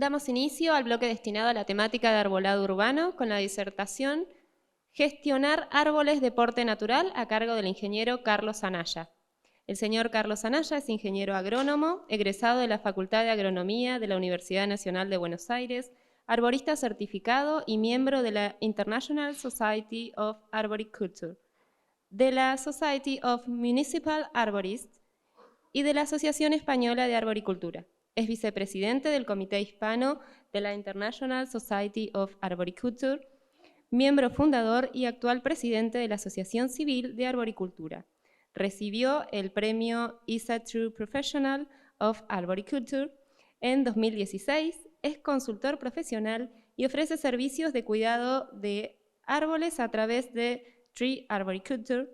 Damos inicio al bloque destinado a la temática de arbolado urbano con la disertación Gestionar árboles de porte natural a cargo del ingeniero Carlos Anaya. El señor Carlos Anaya es ingeniero agrónomo, egresado de la Facultad de Agronomía de la Universidad Nacional de Buenos Aires, arborista certificado y miembro de la International Society of Arboriculture, de la Society of Municipal Arborists y de la Asociación Española de Arboricultura. Es vicepresidente del Comité Hispano de la International Society of Arboriculture, miembro fundador y actual presidente de la Asociación Civil de Arboricultura. Recibió el premio ISA True Professional of Arboriculture en 2016, es consultor profesional y ofrece servicios de cuidado de árboles a través de Tree Arboriculture,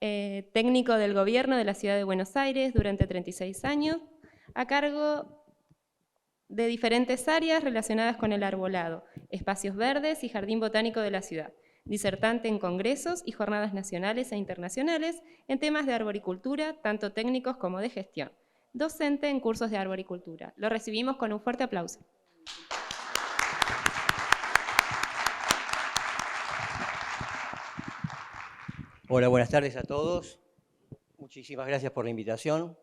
técnico del gobierno de la ciudad de Buenos Aires durante 36 años, a cargo de diferentes áreas relacionadas con el arbolado, espacios verdes y jardín botánico de la ciudad, disertante en congresos y jornadas nacionales e internacionales en temas de arboricultura, tanto técnicos como de gestión, docente en cursos de arboricultura. Lo recibimos con un fuerte aplauso. Hola, buenas tardes a todos. Muchísimas gracias por la invitación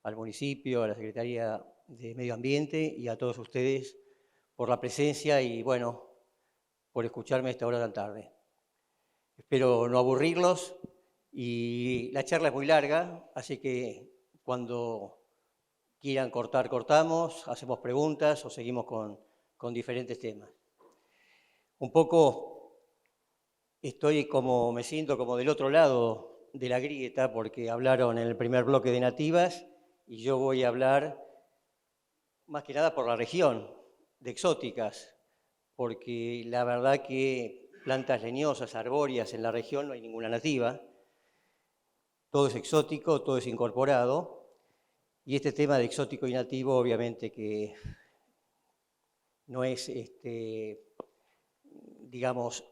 al municipio, a la Secretaría de Medio Ambiente y a todos ustedes por la presencia y, bueno, por escucharme a esta hora tan tarde. Espero no aburrirlos y la charla es muy larga, así que cuando quieran cortar, cortamos, hacemos preguntas o seguimos con diferentes temas. Un poco me siento como del otro lado de la grieta porque hablaron en el primer bloque de nativas y yo voy a hablar más que nada por la región, de exóticas, porque la verdad que plantas leñosas, arbóreas en la región no hay ninguna nativa, todo es exótico, todo es incorporado, y este tema de exótico y nativo obviamente que no es, digamos,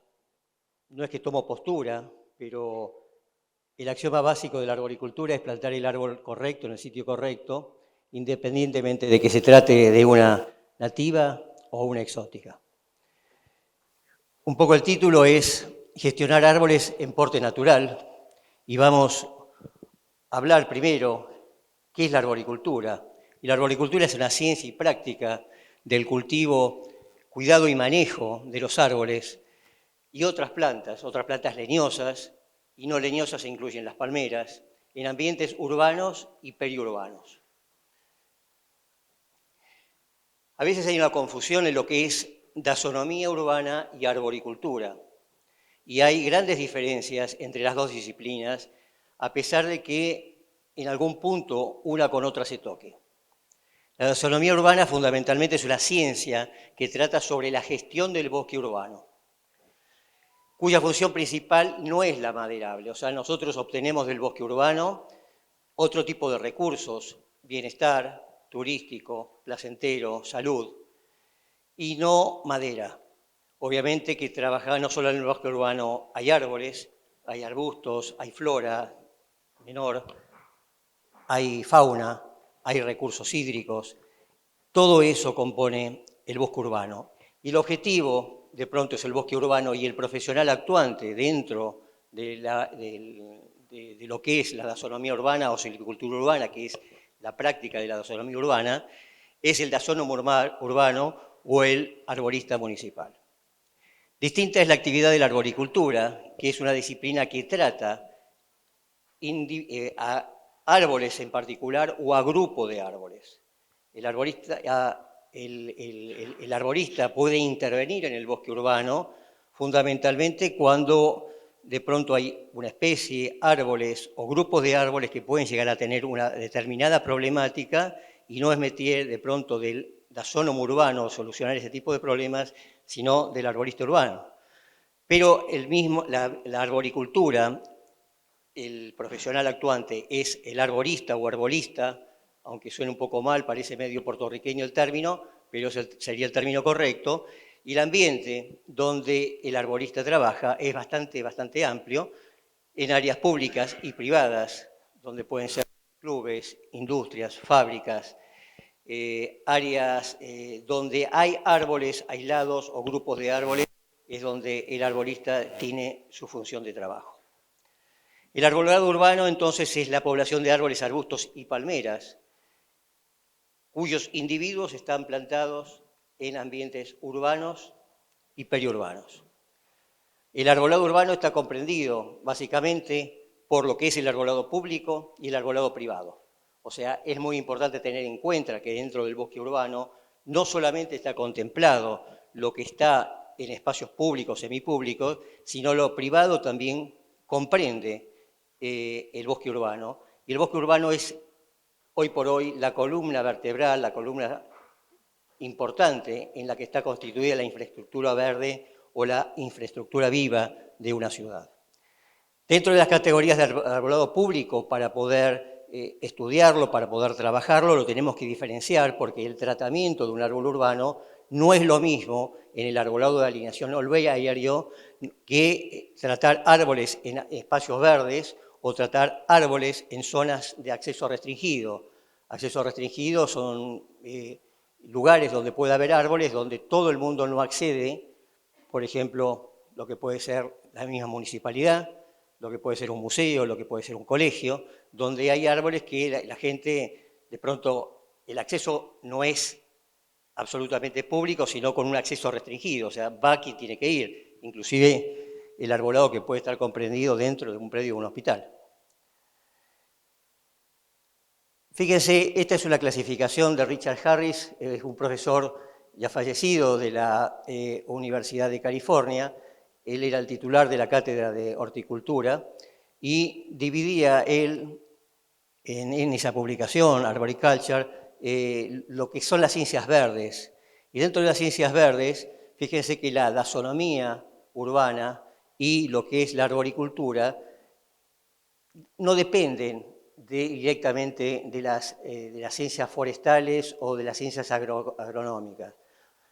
no es que tomo postura, pero el axioma básico de la arboricultura es plantar el árbol correcto en el sitio correcto, independientemente de que se trate de una nativa o una exótica. Un poco el título es Gestionar árboles en porte natural y vamos a hablar primero qué es la arboricultura. Y la arboricultura es una ciencia y práctica del cultivo, cuidado y manejo de los árboles y otras plantas leñosas y no leñosas se incluyen las palmeras, en ambientes urbanos y periurbanos. A veces hay una confusión en lo que es dasonomía urbana y arboricultura, y hay grandes diferencias entre las dos disciplinas, a pesar de que en algún punto una con otra se toque. La dasonomía urbana fundamentalmente es una ciencia que trata sobre la gestión del bosque urbano, cuya función principal no es la maderable. O sea, nosotros obtenemos del bosque urbano otro tipo de recursos, bienestar turístico, placentero, salud, y no madera. Obviamente que trabajar no solo en el bosque urbano hay árboles, hay arbustos, hay flora menor, hay fauna, hay recursos hídricos. Todo eso compone el bosque urbano. Y el objetivo, de pronto, es el bosque urbano y el profesional actuante dentro de lo que es la dasonomía urbana o silvicultura urbana, que es la práctica de la dasonomía urbana, es el dasónomo urbano o el arborista municipal. Distinta es la actividad de la arboricultura, que es una disciplina que trata a árboles en particular o a grupo de árboles. El arborista puede intervenir en el bosque urbano fundamentalmente cuando de pronto hay una especie, árboles o grupos de árboles que pueden llegar a tener una determinada problemática y no es métier de pronto del dasónomo urbano solucionar ese tipo de problemas, sino del arborista urbano. Pero la arboricultura, el profesional actuante es el arborista o arbolista, aunque suene un poco mal, parece medio puertorriqueño el término, pero sería el término correcto, y el ambiente donde el arborista trabaja es bastante amplio, en áreas públicas y privadas, donde pueden ser clubes, industrias, fábricas, áreas donde hay árboles aislados o grupos de árboles, es donde el arbolista tiene su función de trabajo. El arbolado urbano, entonces, es la población de árboles, arbustos y palmeras, cuyos individuos están plantados en ambientes urbanos y periurbanos. El arbolado urbano está comprendido, básicamente, por lo que es el arbolado público y el arbolado privado. O sea, es muy importante tener en cuenta que dentro del bosque urbano no solamente está contemplado lo que está en espacios públicos, semipúblicos, sino lo privado también comprende el bosque urbano. Y el bosque urbano es, hoy por hoy, la columna vertebral, la columna importante en la que está constituida la infraestructura verde o la infraestructura viva de una ciudad. Dentro de las categorías de arbolado público, para poder estudiarlo, para poder trabajarlo, lo tenemos que diferenciar porque el tratamiento de un árbol urbano no es lo mismo en el arbolado de alineación olverario que tratar árboles en espacios verdes o tratar árboles en zonas de acceso restringido. Acceso restringido son lugares donde puede haber árboles, donde todo el mundo no accede, por ejemplo, lo que puede ser la misma municipalidad, lo que puede ser un museo, lo que puede ser un colegio, donde hay árboles que la gente, de pronto, el acceso no es absolutamente público, sino con un acceso restringido, o sea, va quien tiene que ir, inclusive el arbolado que puede estar comprendido dentro de un predio de un hospital. Fíjense, esta es una clasificación de Richard Harris, es un profesor ya fallecido de la Universidad de California. Él era el titular de la cátedra de horticultura y dividía él en esa publicación, Arboriculture, lo que son las ciencias verdes. Y dentro de las ciencias verdes, fíjense que la taxonomía urbana y lo que es la arboricultura no dependen directamente de las ciencias forestales o de las ciencias agronómicas.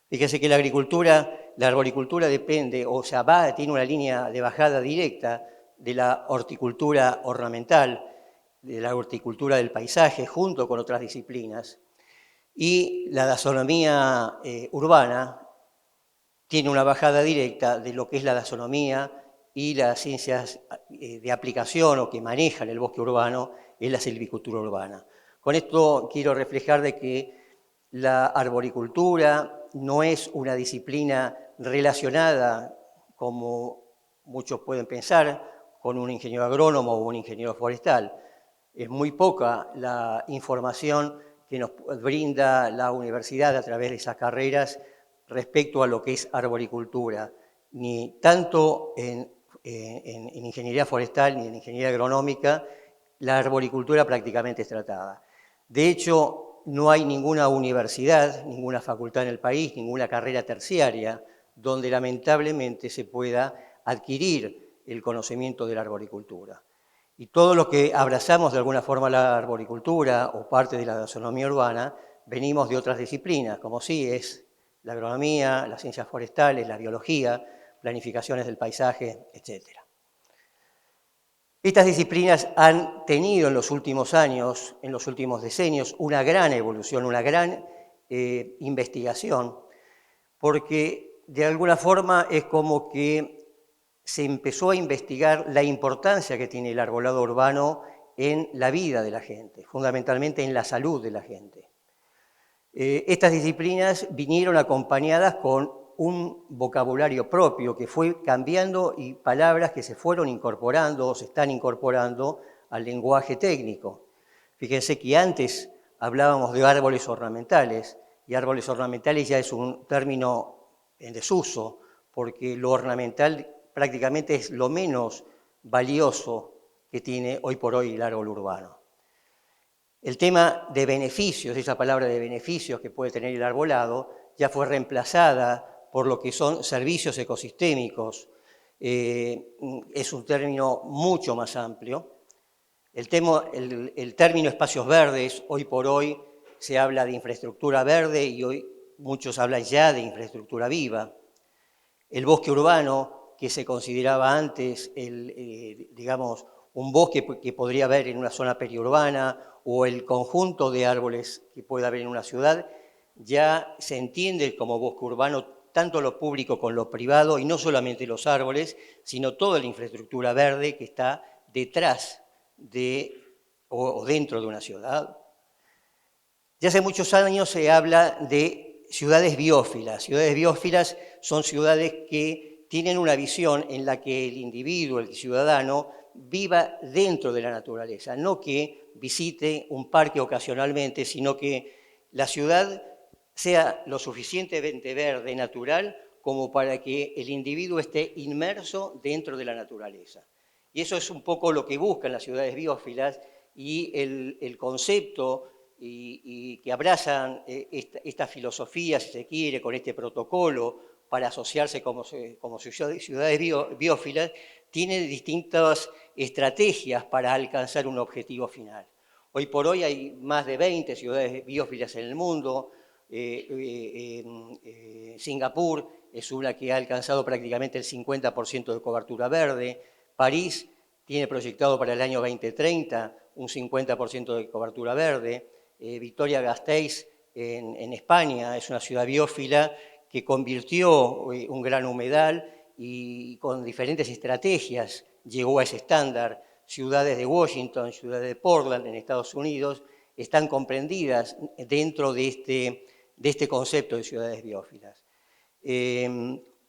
Fíjense que la arboricultura depende, o sea, tiene una línea de bajada directa de la horticultura ornamental, de la horticultura del paisaje, junto con otras disciplinas. Y la taxonomía urbana tiene una bajada directa de lo que es la taxonomía y las ciencias de aplicación o que manejan el bosque urbano en la silvicultura urbana. Con esto quiero reflejar de que la arboricultura no es una disciplina relacionada, como muchos pueden pensar, con un ingeniero agrónomo o un ingeniero forestal. Es muy poca la información que nos brinda la universidad a través de esas carreras respecto a lo que es arboricultura, ni tanto en ingeniería forestal ni en ingeniería agronómica, la arboricultura prácticamente es tratada. De hecho, no hay ninguna universidad, ninguna facultad en el país, ninguna carrera terciaria donde lamentablemente se pueda adquirir el conocimiento de la arboricultura. Y todos los que abrazamos de alguna forma la arboricultura o parte de la taxonomía urbana, venimos de otras disciplinas, como sí es la agronomía, las ciencias forestales, la biología, planificaciones del paisaje, etc. Estas disciplinas han tenido en los últimos años, en los últimos decenios, una gran evolución, una gran investigación, porque de alguna forma es como que se empezó a investigar la importancia que tiene el arbolado urbano en la vida de la gente, fundamentalmente en la salud de la gente. Estas disciplinas vinieron acompañadas con un vocabulario propio que fue cambiando y palabras que se fueron incorporando o se están incorporando al lenguaje técnico. Fíjense que antes hablábamos de árboles ornamentales y árboles ornamentales ya es un término en desuso porque lo ornamental prácticamente es lo menos valioso que tiene hoy por hoy el árbol urbano. El tema de beneficios, esa palabra de beneficios que puede tener el arbolado, ya fue reemplazada por lo que son servicios ecosistémicos. Es un término mucho más amplio. El término espacios verdes, hoy por hoy se habla de infraestructura verde y hoy muchos hablan ya de infraestructura viva. El bosque urbano, que se consideraba antes, digamos, un bosque que podría haber en una zona periurbana o el conjunto de árboles que pueda haber en una ciudad, ya se entiende como bosque urbano tanto lo público como lo privado, y no solamente los árboles, sino toda la infraestructura verde que está detrás o dentro de una ciudad. Ya hace muchos años se habla de ciudades biófilas. Ciudades biófilas son ciudades que tienen una visión en la que el individuo, el ciudadano, viva dentro de la naturaleza, no que visite un parque ocasionalmente, sino que la ciudad sea lo suficientemente verde, natural, como para que el individuo esté inmerso dentro de la naturaleza. Y eso es un poco lo que buscan las ciudades biófilas, y el concepto y que abrazan esta filosofía, si se quiere, con este protocolo para asociarse como ciudades biófilas, tiene distintas estrategias para alcanzar un objetivo final. Hoy por hoy hay más de 20 ciudades biófilas en el mundo. Singapur es una que ha alcanzado prácticamente el 50% de cobertura verde. París tiene proyectado para el año 2030 un 50% de cobertura verde. Vitoria-Gasteiz en España es una ciudad biófila que convirtió un gran humedal y con diferentes estrategias llegó a ese estándar. Ciudades de Washington, ciudades de Portland en Estados Unidos están comprendidas dentro de este concepto de ciudades biófilas.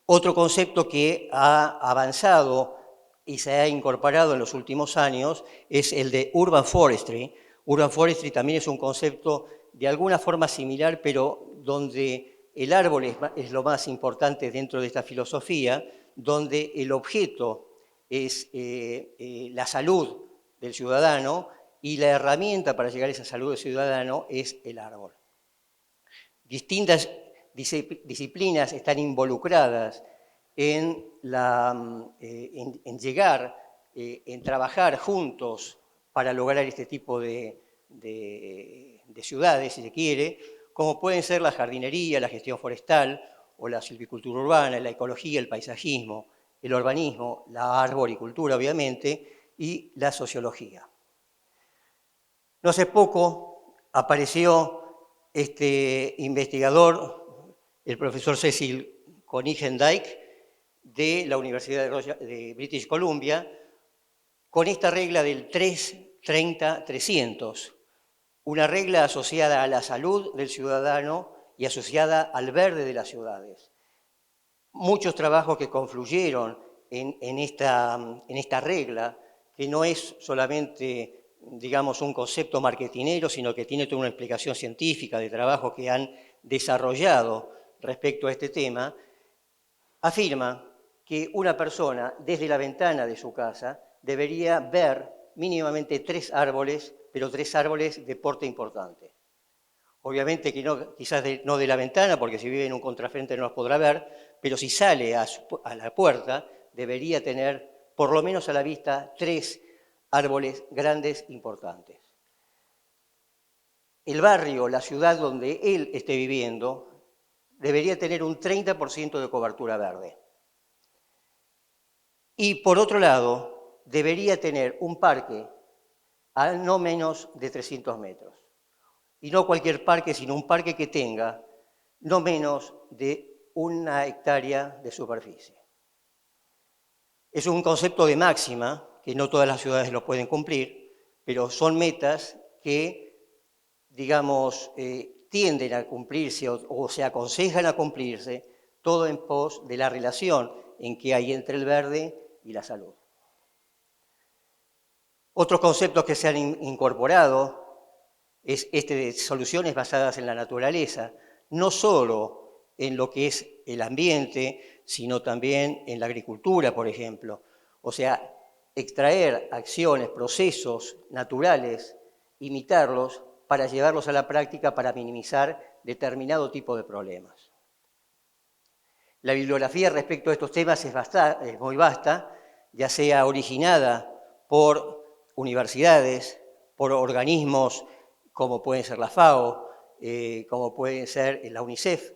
Otro concepto que ha avanzado y se ha incorporado en los últimos años es el de Urban Forestry. Urban Forestry también es un concepto de alguna forma similar, pero donde el árbol es lo más importante dentro de esta filosofía, donde el objeto es la salud del ciudadano y la herramienta para llegar a esa salud del ciudadano es el árbol. Distintas disciplinas están involucradas en llegar, en trabajar juntos para lograr este tipo de ciudades, si se quiere, como pueden ser la jardinería, la gestión forestal, o la silvicultura urbana, la ecología, el paisajismo, el urbanismo, la arboricultura, obviamente, y la sociología. No hace poco apareció este investigador, el profesor Cecil Konigsdijk, de la Universidad de British Columbia, con esta regla del 3-30-300, una regla asociada a la salud del ciudadano y asociada al verde de las ciudades. Muchos trabajos que confluyeron en esta regla, que no es solamente, digamos, un concepto marketinero, sino que tiene toda una explicación científica de trabajo que han desarrollado respecto a este tema, afirma que una persona desde la ventana de su casa debería ver mínimamente 3 árboles, pero 3 árboles de porte importante. Obviamente que no, quizás no de la ventana, porque si vive en un contrafrente no los podrá ver, pero si sale a la puerta, debería tener por lo menos a la vista 3 árboles grandes importantes. El barrio, la ciudad donde él esté viviendo, debería tener un 30% de cobertura verde. Y por otro lado, debería tener un parque a no menos de 300 metros. Y no cualquier parque, sino un parque que tenga no menos de 1 hectárea de superficie. Es un concepto de máxima, que no todas las ciudades lo pueden cumplir, pero son metas que, digamos, tienden a cumplirse o se aconsejan a cumplirse, todo en pos de la relación en que hay entre el verde y la salud. Otros conceptos que se han incorporado es de soluciones basadas en la naturaleza, no solo en lo que es el ambiente, sino también en la agricultura, por ejemplo. O sea, extraer acciones, procesos naturales, imitarlos para llevarlos a la práctica para minimizar determinado tipo de problemas. La bibliografía respecto a estos temas es muy vasta, ya sea originada por universidades, por organismos como pueden ser la FAO, como pueden ser la UNICEF,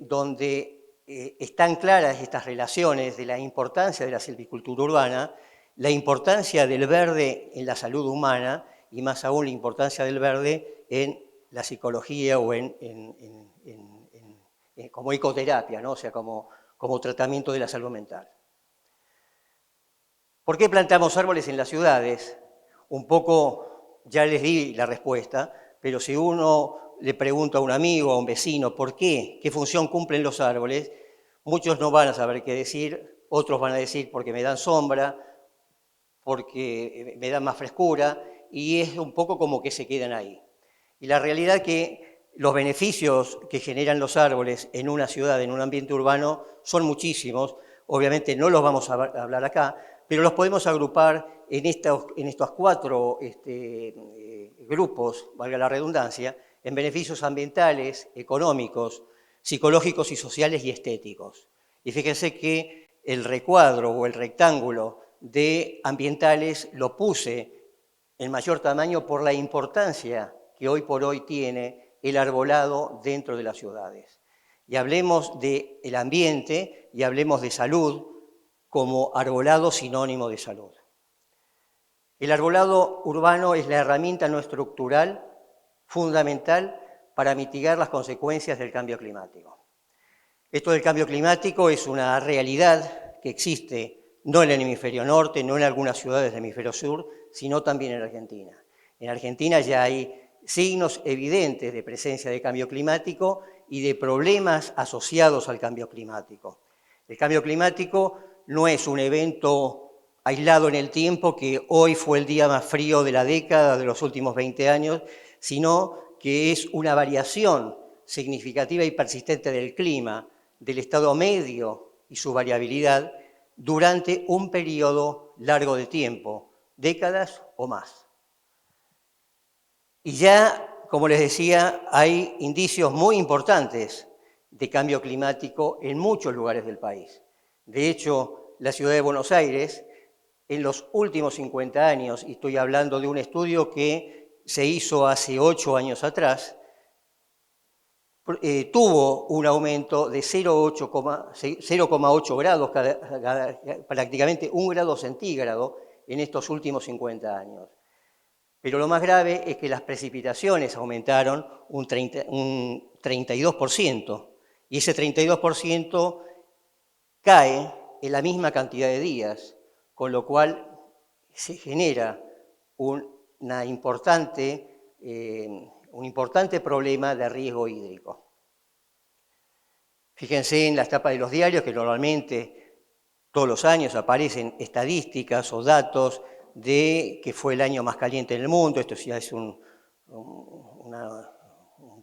donde están claras estas relaciones de la importancia de la silvicultura urbana, la importancia del verde en la salud humana y más aún la importancia del verde en la psicología o como ecoterapia, ¿no? O sea, como tratamiento de la salud mental. ¿Por qué plantamos árboles en las ciudades? Un poco ya les di la respuesta, pero si uno le pregunta a un amigo, a un vecino, ¿por qué? ¿Qué función cumplen los árboles? Muchos no van a saber qué decir, otros van a decir porque me dan sombra, porque me dan más frescura, y es un poco como que se quedan ahí. Y la realidad es que los beneficios que generan los árboles en una ciudad, en un ambiente urbano, son muchísimos. Obviamente no los vamos a hablar acá, pero los podemos agrupar en estos 4 grupos, valga la redundancia, en beneficios ambientales, económicos, psicológicos y sociales y estéticos. Y fíjense que el recuadro o el rectángulo de ambientales lo puse en mayor tamaño por la importancia que hoy por hoy tiene el arbolado dentro de las ciudades. Y hablemos del ambiente y hablemos de salud como arbolado sinónimo de salud. El arbolado urbano es la herramienta no estructural fundamental para mitigar las consecuencias del cambio climático. Esto del cambio climático es una realidad que existe no en el hemisferio norte, no en algunas ciudades del hemisferio sur, sino también en Argentina. En Argentina ya hay signos evidentes de presencia de cambio climático y de problemas asociados al cambio climático. El cambio climático no es un evento aislado en el tiempo, que hoy fue el día más frío de la década, de los últimos 20 años, sino que es una variación significativa y persistente del clima, del estado medio y su variabilidad durante un periodo largo de tiempo, décadas o más. Y ya, como les decía, hay indicios muy importantes de cambio climático en muchos lugares del país. De hecho, la ciudad de Buenos Aires, en los últimos 50 años, y estoy hablando de un estudio que se hizo hace 8 años atrás, tuvo un aumento de 0,8 grados, prácticamente 1 grado centígrado en estos últimos 50 años. Pero lo más grave es que las precipitaciones aumentaron un 32%, y ese 32% cae en la misma cantidad de días, con lo cual se genera un importante problema de riesgo hídrico. Fíjense en las tapas de los diarios que normalmente todos los años aparecen estadísticas o datos de que fue el año más caliente en el mundo. Esto ya es un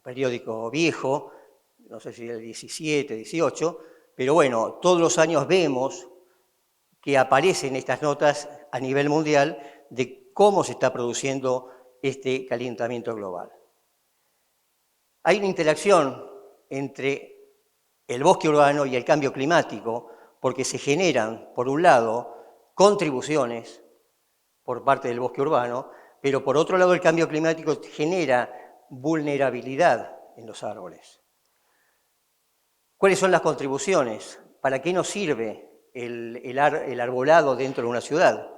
periódico viejo, no sé si del 17, 18, pero bueno, todos los años vemos que aparecen estas notas a nivel mundial de cómo se está produciendo este calentamiento global. Hay una interacción entre el bosque urbano y el cambio climático, porque se generan, por un lado, contribuciones por parte del bosque urbano, pero por otro lado el cambio climático genera vulnerabilidad en los árboles. ¿Cuáles son las contribuciones? ¿Para qué nos sirve el arbolado dentro de una ciudad?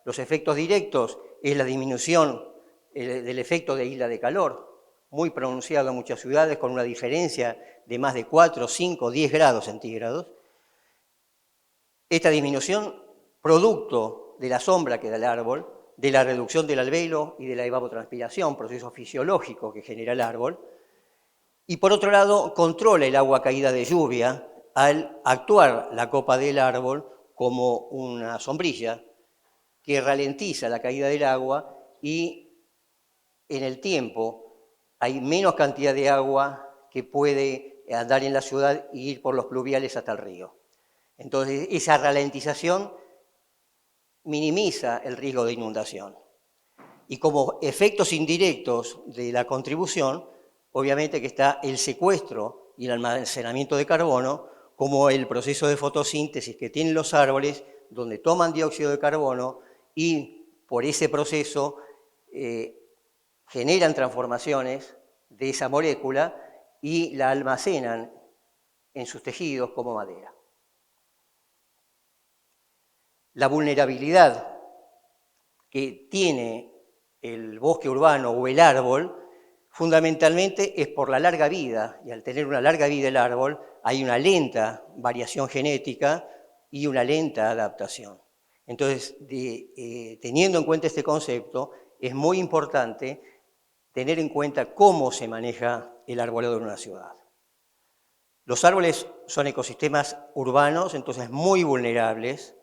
Los efectos directos es la disminución del efecto de isla de calor, muy pronunciado en muchas ciudades, con una diferencia de más de 4, 5, 10 grados centígrados. Esta disminución, producto de la sombra que da el árbol, de la reducción del albedo y de la evapotranspiración, proceso fisiológico que genera el árbol, y por otro lado, controla el agua caída de lluvia al actuar la copa del árbol como una sombrilla que ralentiza la caída del agua, y en el tiempo hay menos cantidad de agua que puede andar en la ciudad e ir por los pluviales hasta el río. Entonces, esa ralentización minimiza el riesgo de inundación. Y como efectos indirectos de la contribución, obviamente que está el secuestro y el almacenamiento de carbono, como el proceso de fotosíntesis que tienen los árboles, donde toman dióxido de carbono y por ese proceso generan transformaciones de esa molécula y la almacenan en sus tejidos como madera. La vulnerabilidad que tiene el bosque urbano o el árbol, fundamentalmente es por la larga vida, y al tener una larga vida el árbol, hay una lenta variación genética y una lenta adaptación. Entonces, teniendo en cuenta este concepto, es muy importante tener en cuenta cómo se maneja el arbolado en una ciudad. Los árboles son ecosistemas urbanos, entonces muy vulnerables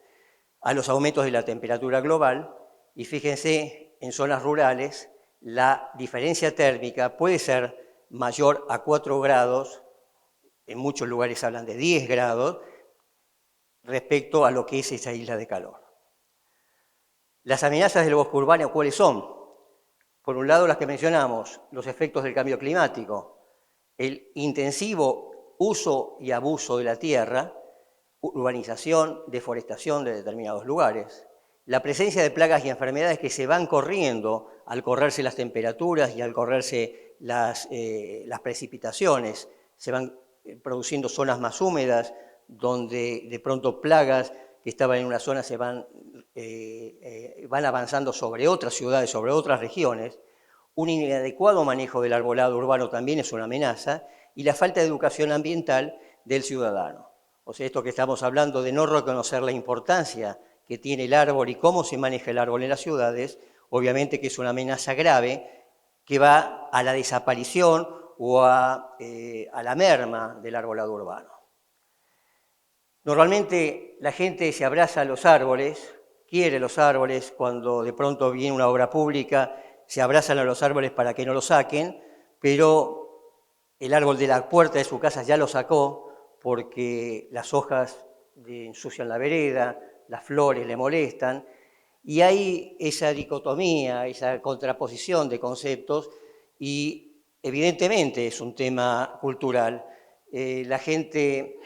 a los aumentos de la temperatura global, y fíjense, en zonas rurales, la diferencia térmica puede ser mayor a 4 grados, en muchos lugares hablan de 10 grados, respecto a lo que es esa isla de calor. Las amenazas del bosque urbano, ¿cuáles son? Por un lado, las que mencionamos, los efectos del cambio climático, el intensivo uso y abuso de la tierra, urbanización, deforestación de determinados lugares, la presencia de plagas y enfermedades que se van corriendo al correrse las temperaturas y al correrse las precipitaciones, se van produciendo zonas más húmedas, donde de pronto plagas que estaban en una zona se van avanzando sobre otras ciudades, sobre otras regiones. Un inadecuado manejo del arbolado urbano también es una amenaza, y la falta de educación ambiental del ciudadano. O sea, esto que estamos hablando de no reconocer la importancia que tiene el árbol y cómo se maneja el árbol en las ciudades, obviamente que es una amenaza grave que va a la desaparición o a la merma del arbolado urbano. Normalmente la gente se abraza a los árboles, quiere los árboles, cuando de pronto viene una obra pública, se abrazan a los árboles para que no lo saquen, pero el árbol de la puerta de su casa ya lo sacó porque las hojas ensucian la vereda, las flores le molestan, y hay esa dicotomía, esa contraposición de conceptos, y evidentemente es un tema cultural. La gente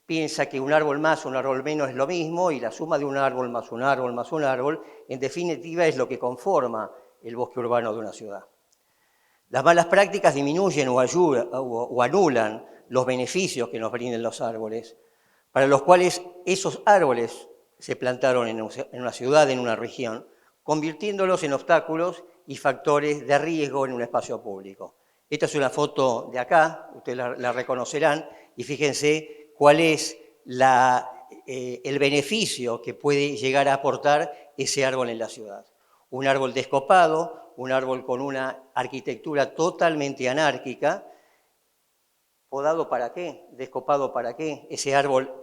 piensa que un árbol más, un árbol menos es lo mismo, y la suma de un árbol más un árbol más un árbol, en definitiva, es lo que conforma el bosque urbano de una ciudad. Las malas prácticas disminuyen o anulan los beneficios que nos brindan los árboles, para los cuales esos árboles se plantaron en una ciudad, en una región, convirtiéndolos en obstáculos y factores de riesgo en un espacio público. Esta es una foto de acá, ustedes la reconocerán, y fíjense cuál es el beneficio que puede llegar a aportar ese árbol en la ciudad. Un árbol descopado, un árbol con una arquitectura totalmente anárquica. ¿Podado para qué? ¿Descopado para qué? Ese árbol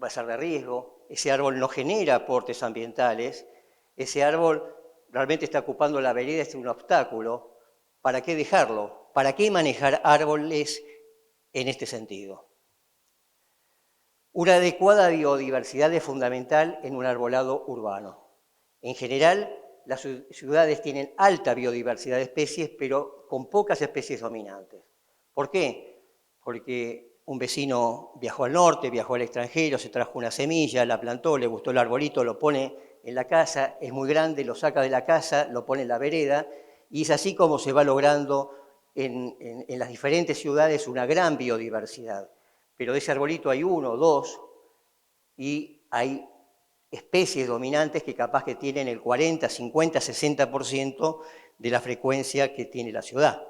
va a ser de riesgo, ese árbol no genera aportes ambientales, ese árbol realmente está ocupando la vereda, es un obstáculo. ¿Para qué dejarlo? ¿Para qué manejar árboles en este sentido? Una adecuada biodiversidad es fundamental en un arbolado urbano. En general, las ciudades tienen alta biodiversidad de especies, pero con pocas especies dominantes. ¿Por qué? Porque un vecino viajó al norte, viajó al extranjero, se trajo una semilla, la plantó, le gustó el arbolito, lo pone en la casa, es muy grande, lo saca de la casa, lo pone en la vereda, y es así como se va logrando en las diferentes ciudades una gran biodiversidad. Pero de ese arbolito hay uno o dos, y hay especies dominantes que capaz que tienen el 40, 50, 60% de la frecuencia que tiene la ciudad.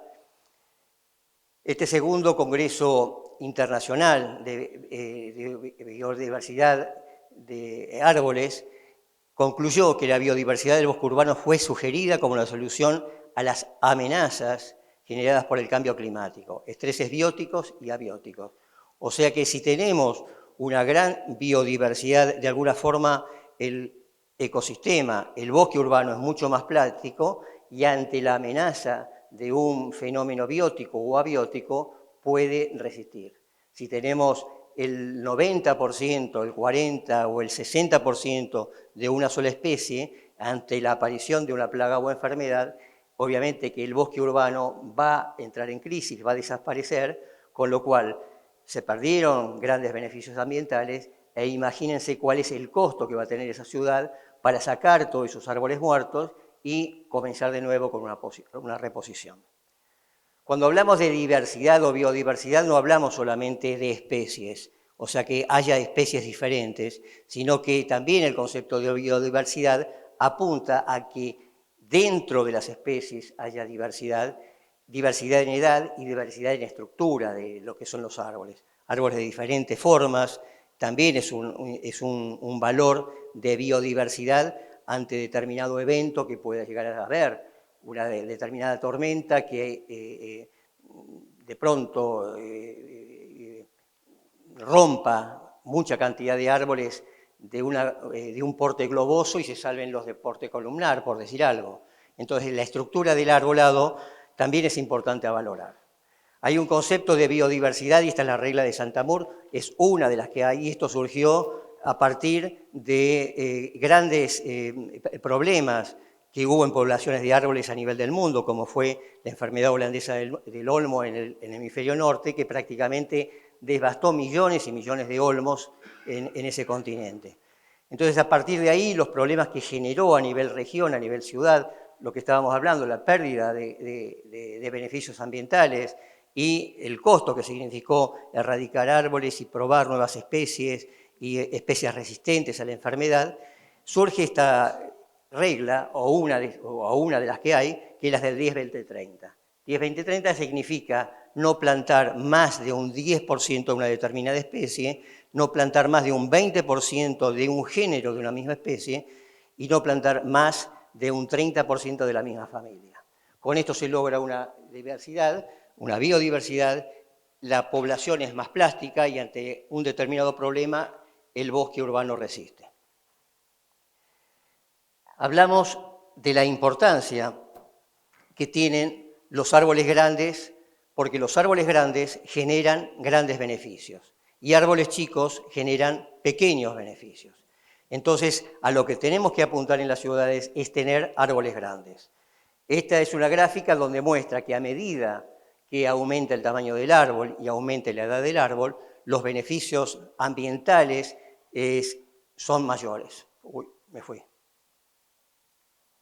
Este segundo Congreso Internacional de Biodiversidad de Árboles concluyó que la biodiversidad del bosque urbano fue sugerida como la solución a las amenazas generadas por el cambio climático, estreses bióticos y abióticos. O sea que si tenemos una gran biodiversidad, de alguna forma el ecosistema, el bosque urbano es mucho más plástico, y ante la amenaza de un fenómeno biótico o abiótico puede resistir. Si tenemos el 90%, el 40% o el 60% de una sola especie, ante la aparición de una plaga o enfermedad, obviamente que el bosque urbano va a entrar en crisis, va a desaparecer, con lo cual se perdieron grandes beneficios ambientales, e imagínense cuál es el costo que va a tener esa ciudad para sacar todos esos árboles muertos y comenzar de nuevo con una reposición. Cuando hablamos de diversidad o biodiversidad no hablamos solamente de especies, o sea que haya especies diferentes, sino que también el concepto de biodiversidad apunta a que dentro de las especies haya diversidad, diversidad en edad y diversidad en estructura de lo que son los árboles. Árboles de diferentes formas, también es un valor de biodiversidad ante determinado evento que pueda llegar a haber, una determinada tormenta que de pronto rompa mucha cantidad de árboles de un porte globoso y se salven los de porte columnar, por decir algo. Entonces, la estructura del arbolado también es importante a valorar. Hay un concepto de biodiversidad, y esta es la regla de Saint-Amour, es una de las que hay, y esto surgió a partir de grandes problemas que hubo en poblaciones de árboles a nivel del mundo, como fue la enfermedad holandesa del olmo en el hemisferio norte, que prácticamente devastó millones y millones de olmos en ese continente. Entonces, a partir de ahí, los problemas que generó a nivel región, a nivel ciudad, lo que estábamos hablando, la pérdida de beneficios ambientales y el costo que significó erradicar árboles y probar nuevas especies y especies resistentes a la enfermedad, surge esta regla, o una de las que hay, que es la del 10-20-30. 10-20-30 significa no plantar más de un 10% de una determinada especie, no plantar más de un 20% de un género de una misma especie y no plantar más de un 30% de la misma familia. Con esto se logra una diversidad, una biodiversidad, la población es más plástica y ante un determinado problema el bosque urbano resiste. Hablamos de la importancia que tienen los árboles grandes, porque los árboles grandes generan grandes beneficios y árboles chicos generan pequeños beneficios. Entonces, a lo que tenemos que apuntar en las ciudades es tener árboles grandes. Esta es una gráfica donde muestra que a medida que aumenta el tamaño del árbol y aumenta la edad del árbol, los beneficios ambientales son mayores. Uy, me fui.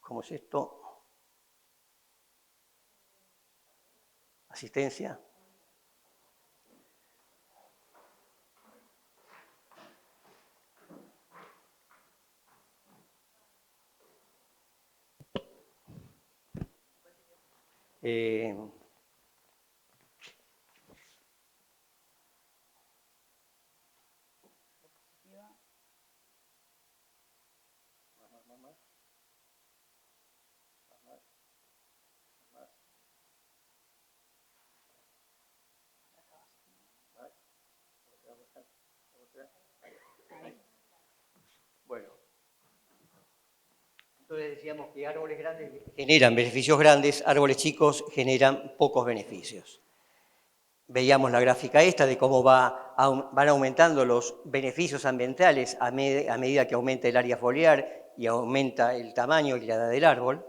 ¿Cómo es esto? ¿Asistencia? Bueno, entonces decíamos que árboles grandes generan beneficios grandes, árboles chicos generan pocos beneficios. Veíamos la gráfica esta de cómo van aumentando los beneficios ambientales a medida que aumenta el área foliar y aumenta el tamaño y la edad del árbol.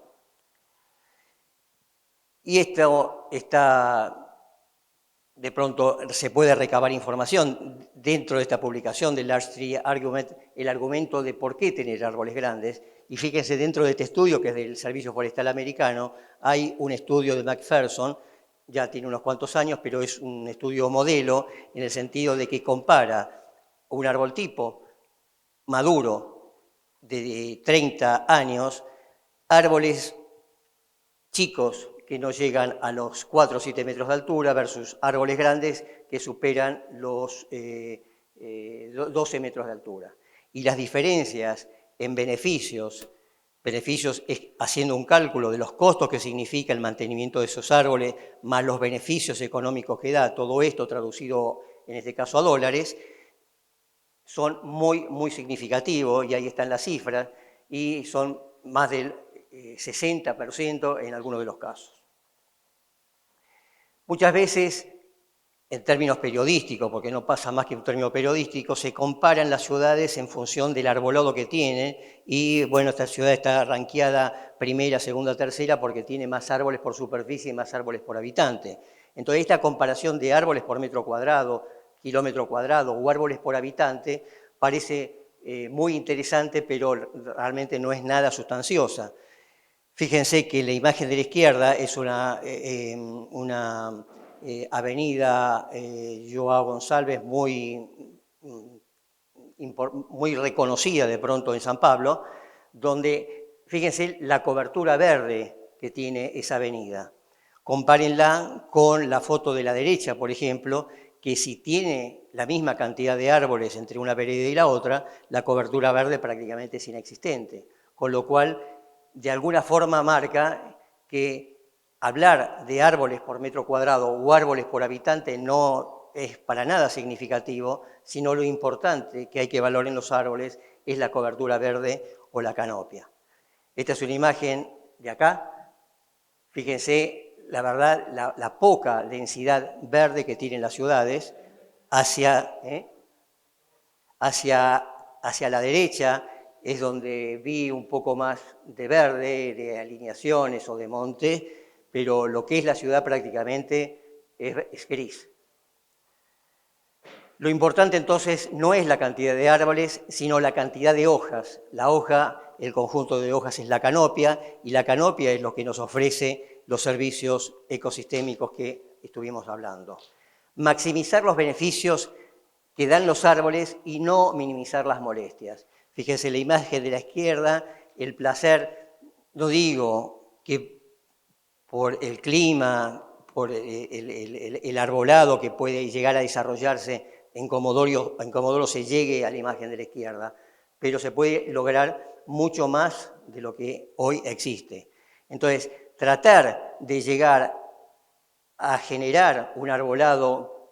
Y esto está, de pronto se puede recabar información dentro de esta publicación del Large Tree Argument, el argumento de por qué tener árboles grandes. Y fíjense, dentro de este estudio, que es del Servicio Forestal Americano, hay un estudio de McPherson, ya tiene unos cuantos años, pero es un estudio modelo en el sentido de que compara un árbol tipo maduro de 30 años, árboles chicos que no llegan a los 4 o 7 metros de altura versus árboles grandes que superan los 12 metros de altura. Y las diferencias en beneficios haciendo un cálculo de los costos que significa el mantenimiento de esos árboles, más los beneficios económicos que da, todo esto traducido en este caso a dólares, son muy, muy significativos, y ahí están las cifras, y son más del 60% en algunos de los casos. Muchas veces, en términos periodísticos, porque no pasa más que un término periodístico, se comparan las ciudades en función del arbolado que tienen, y bueno, esta ciudad está rankeada primera, segunda, tercera, porque tiene más árboles por superficie y más árboles por habitante. Entonces, esta comparación de árboles por metro cuadrado, kilómetro cuadrado o árboles por habitante parece muy interesante, pero realmente no es nada sustanciosa. Fíjense que la imagen de la izquierda es una avenida Joao González muy reconocida de pronto en San Pablo, donde fíjense la cobertura verde que tiene esa avenida. Compárenla con la foto de la derecha, por ejemplo, que si tiene la misma cantidad de árboles entre una vereda y la otra, la cobertura verde prácticamente es inexistente. Con lo cual, de alguna forma marca que hablar de árboles por metro cuadrado o árboles por habitante no es para nada significativo, sino lo importante que hay que valorar en los árboles es la cobertura verde o la canopia. Esta es una imagen de acá. Fíjense, la verdad, la poca densidad verde que tienen las ciudades hacia la derecha es donde vi un poco más de verde, de alineaciones o de monte, pero lo que es la ciudad prácticamente es gris. Lo importante entonces no es la cantidad de árboles, sino la cantidad de hojas. La hoja, el conjunto de hojas es la canopia, y la canopia es lo que nos ofrece los servicios ecosistémicos que estuvimos hablando. Maximizar los beneficios que dan los árboles y no minimizar las molestias. Fíjense la imagen de la izquierda, el placer, no digo que por el clima, por el arbolado que puede llegar a desarrollarse en Comodoro se llegue a la imagen de la izquierda, pero se puede lograr mucho más de lo que hoy existe. Entonces, tratar de llegar a generar un arbolado,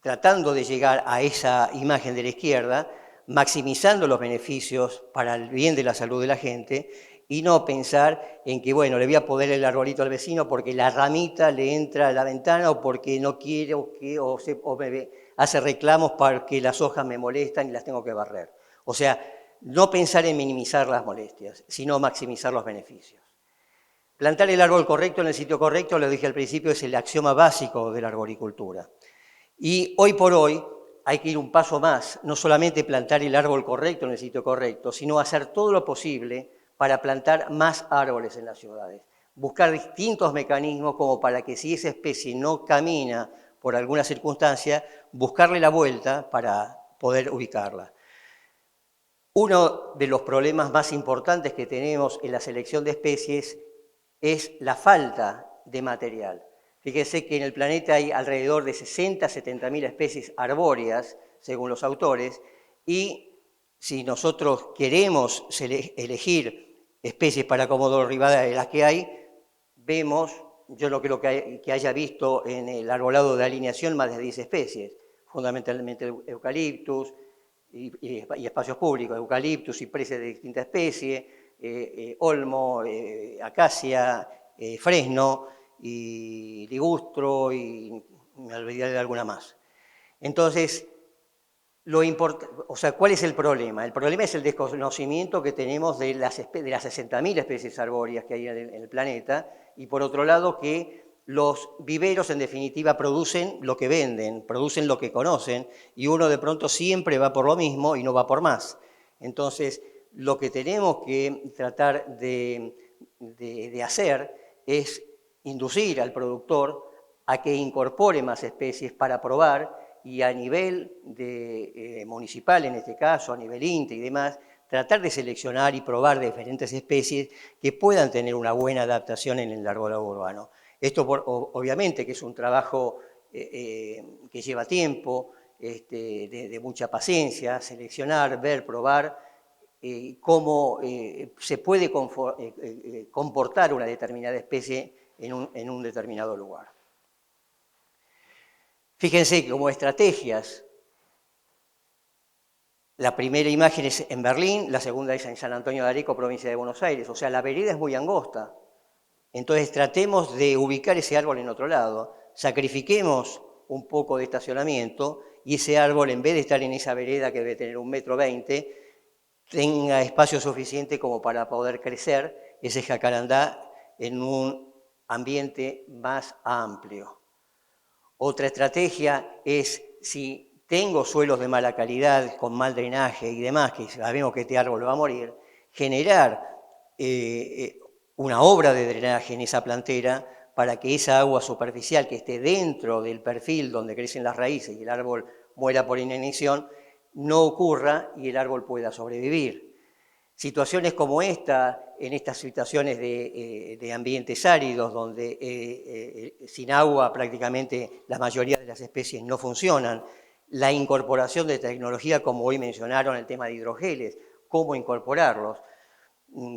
tratando de llegar a esa imagen de la izquierda, maximizando los beneficios para el bien de la salud de la gente, y no pensar en que, bueno, le voy a poner el arbolito al vecino porque la ramita le entra a la ventana o porque no quiere o me hace reclamos porque las hojas me molestan y las tengo que barrer. O sea, no pensar en minimizar las molestias, sino maximizar los beneficios. Plantar el árbol correcto en el sitio correcto, lo dije al principio, es el axioma básico de la arboricultura. Y hoy por hoy hay que ir un paso más, no solamente plantar el árbol correcto en el sitio correcto, sino hacer todo lo posible para plantar más árboles en las ciudades. Buscar distintos mecanismos como para que si esa especie no camina por alguna circunstancia, buscarle la vuelta para poder ubicarla. Uno de los problemas más importantes que tenemos en la selección de especies es la falta de material. Fíjense que en el planeta hay alrededor de 60 a 70.000 especies arbóreas, según los autores, y si nosotros queremos elegir especies para Comodoro Rivadavia de las que hay, vemos, yo no creo que haya visto en el arbolado de alineación más de 10 especies, fundamentalmente eucaliptus y espacios públicos, eucaliptus, cipreses de distinta especie, olmo, acacia, fresno, y ligustro, y me olvidé de alguna más. Entonces, ¿cuál es el problema? El problema es el desconocimiento que tenemos de las 60.000 especies arbóreas que hay en el planeta, y por otro lado que los viveros en definitiva producen lo que venden, producen lo que conocen, y uno de pronto siempre va por lo mismo y no va por más. Entonces, lo que tenemos que tratar de hacer es inducir al productor a que incorpore más especies para probar, y a nivel municipal, en este caso, a nivel INTE y demás, tratar de seleccionar y probar diferentes especies que puedan tener una buena adaptación en el arbolado urbano. Esto obviamente que es un trabajo que lleva tiempo, de mucha paciencia, seleccionar, ver, probar, cómo se puede comportar una determinada especie en un determinado lugar. Fíjense que como estrategias, la primera imagen es en Berlín, la segunda es en San Antonio de Areco, provincia de Buenos Aires. O sea, la vereda es muy angosta. Entonces tratemos de ubicar ese árbol en otro lado, sacrifiquemos un poco de estacionamiento y ese árbol, en vez de estar en esa vereda que debe tener 1,20 m, tenga espacio suficiente como para poder crecer ese jacarandá en un ambiente más amplio. Otra estrategia es, si tengo suelos de mala calidad, con mal drenaje y demás, que sabemos que este árbol va a morir, generar una obra de drenaje en esa plantera para que esa agua superficial que esté dentro del perfil donde crecen las raíces y el árbol muera por inanición, no ocurra y el árbol pueda sobrevivir. Situaciones como esta, en estas situaciones de ambientes áridos, donde sin agua prácticamente la mayoría de las especies no funcionan, la incorporación de tecnología, como hoy mencionaron, el tema de hidrogeles, cómo incorporarlos.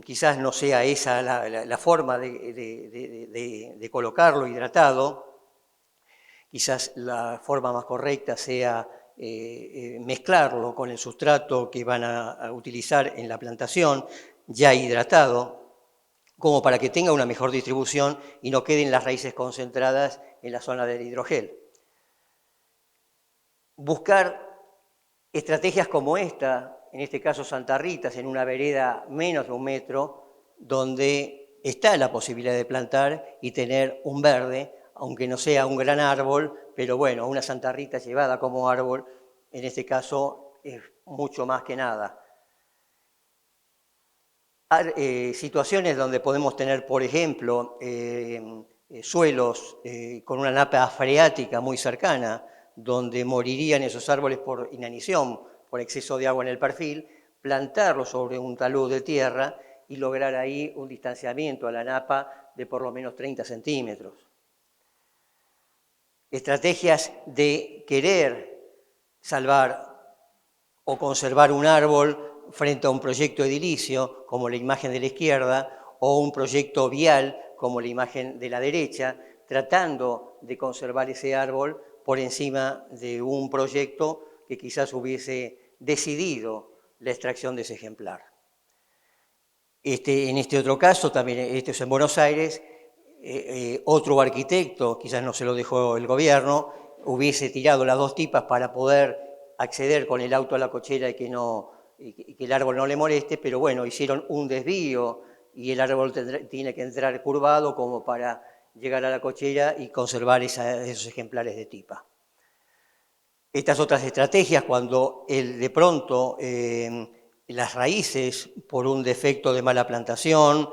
Quizás no sea esa la forma de colocarlo hidratado, quizás la forma más correcta sea mezclarlo con el sustrato que van a utilizar en la plantación, ya hidratado, como para que tenga una mejor distribución y no queden las raíces concentradas en la zona del hidrogel. Buscar estrategias como esta, en este caso Santa Rita, en una vereda menos de 1 metro, donde está la posibilidad de plantar y tener un verde, aunque no sea un gran árbol, pero bueno, una Santa Rita llevada como árbol, en este caso, es mucho más que nada. Situaciones donde podemos tener, por ejemplo, suelos con una napa freática muy cercana, donde morirían esos árboles por inanición, por exceso de agua en el perfil, plantarlos sobre un talud de tierra y lograr ahí un distanciamiento a la napa de por lo menos 30 centímetros. Estrategias de querer salvar o conservar un árbol frente a un proyecto edilicio, como la imagen de la izquierda, o un proyecto vial, como la imagen de la derecha, tratando de conservar ese árbol por encima de un proyecto que quizás hubiese decidido la extracción de ese ejemplar. En este otro caso, también este es en Buenos Aires, otro arquitecto, quizás no se lo dejó el gobierno, hubiese tirado las 2 tipas para poder acceder con el auto a la cochera y que el árbol no le moleste, pero bueno, hicieron un desvío y el árbol tiene que entrar curvado como para llegar a la cochera y conservar esos ejemplares de tipa. Estas otras estrategias, cuando de pronto las raíces, por un defecto de mala plantación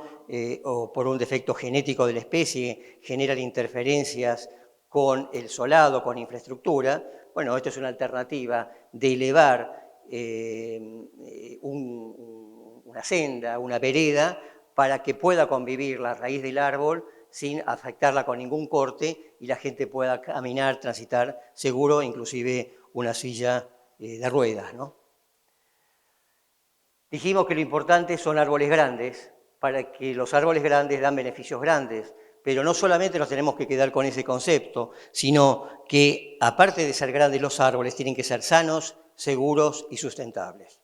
o por un defecto genético de la especie, generan interferencias con el solado, con infraestructura, bueno, esto es una alternativa de elevar una senda, una vereda, para que pueda convivir la raíz del árbol sin afectarla con ningún corte y la gente pueda caminar, transitar seguro, inclusive una silla de ruedas, ¿no? Dijimos que lo importante son árboles grandes, para que los árboles grandes dan beneficios grandes, pero no solamente nos tenemos que quedar con ese concepto, sino que aparte de ser grandes los árboles, tienen que ser sanos, seguros y sustentables.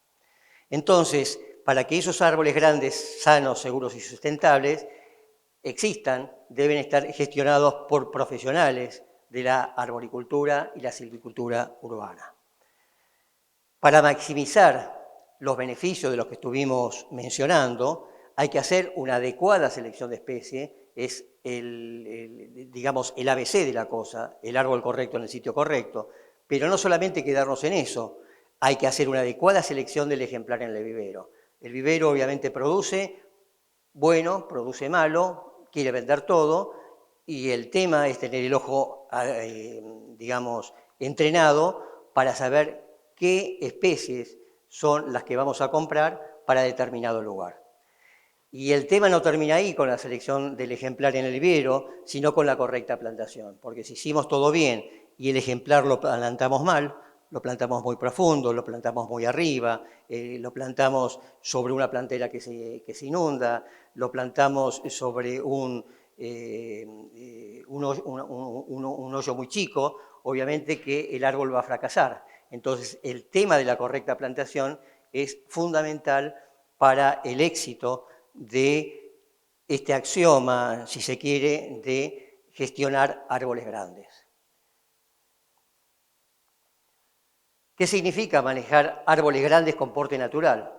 Entonces, para que esos árboles grandes, sanos, seguros y sustentables existan, deben estar gestionados por profesionales de la arboricultura y la silvicultura urbana. Para maximizar los beneficios de los que estuvimos mencionando, hay que hacer una adecuada selección de especie, es digamos, el ABC de la cosa, el árbol correcto en el sitio correcto, pero no solamente quedarnos en eso, hay que hacer una adecuada selección del ejemplar en el vivero. El vivero obviamente produce bueno, produce malo, quiere vender todo, y el tema es tener el ojo, digamos, entrenado para saber qué especies son las que vamos a comprar para determinado lugar. Y el tema no termina ahí con la selección del ejemplar en el vivero, sino con la correcta plantación, porque si hicimos todo bien y el ejemplar lo plantamos mal, lo plantamos muy profundo, lo plantamos muy arriba, lo plantamos sobre una plantera que se inunda, lo plantamos sobre un hoyo muy chico, obviamente que el árbol va a fracasar. Entonces, el tema de la correcta plantación es fundamental para el éxito de este axioma, si se quiere, de gestionar árboles grandes. ¿Qué significa manejar árboles grandes con porte natural?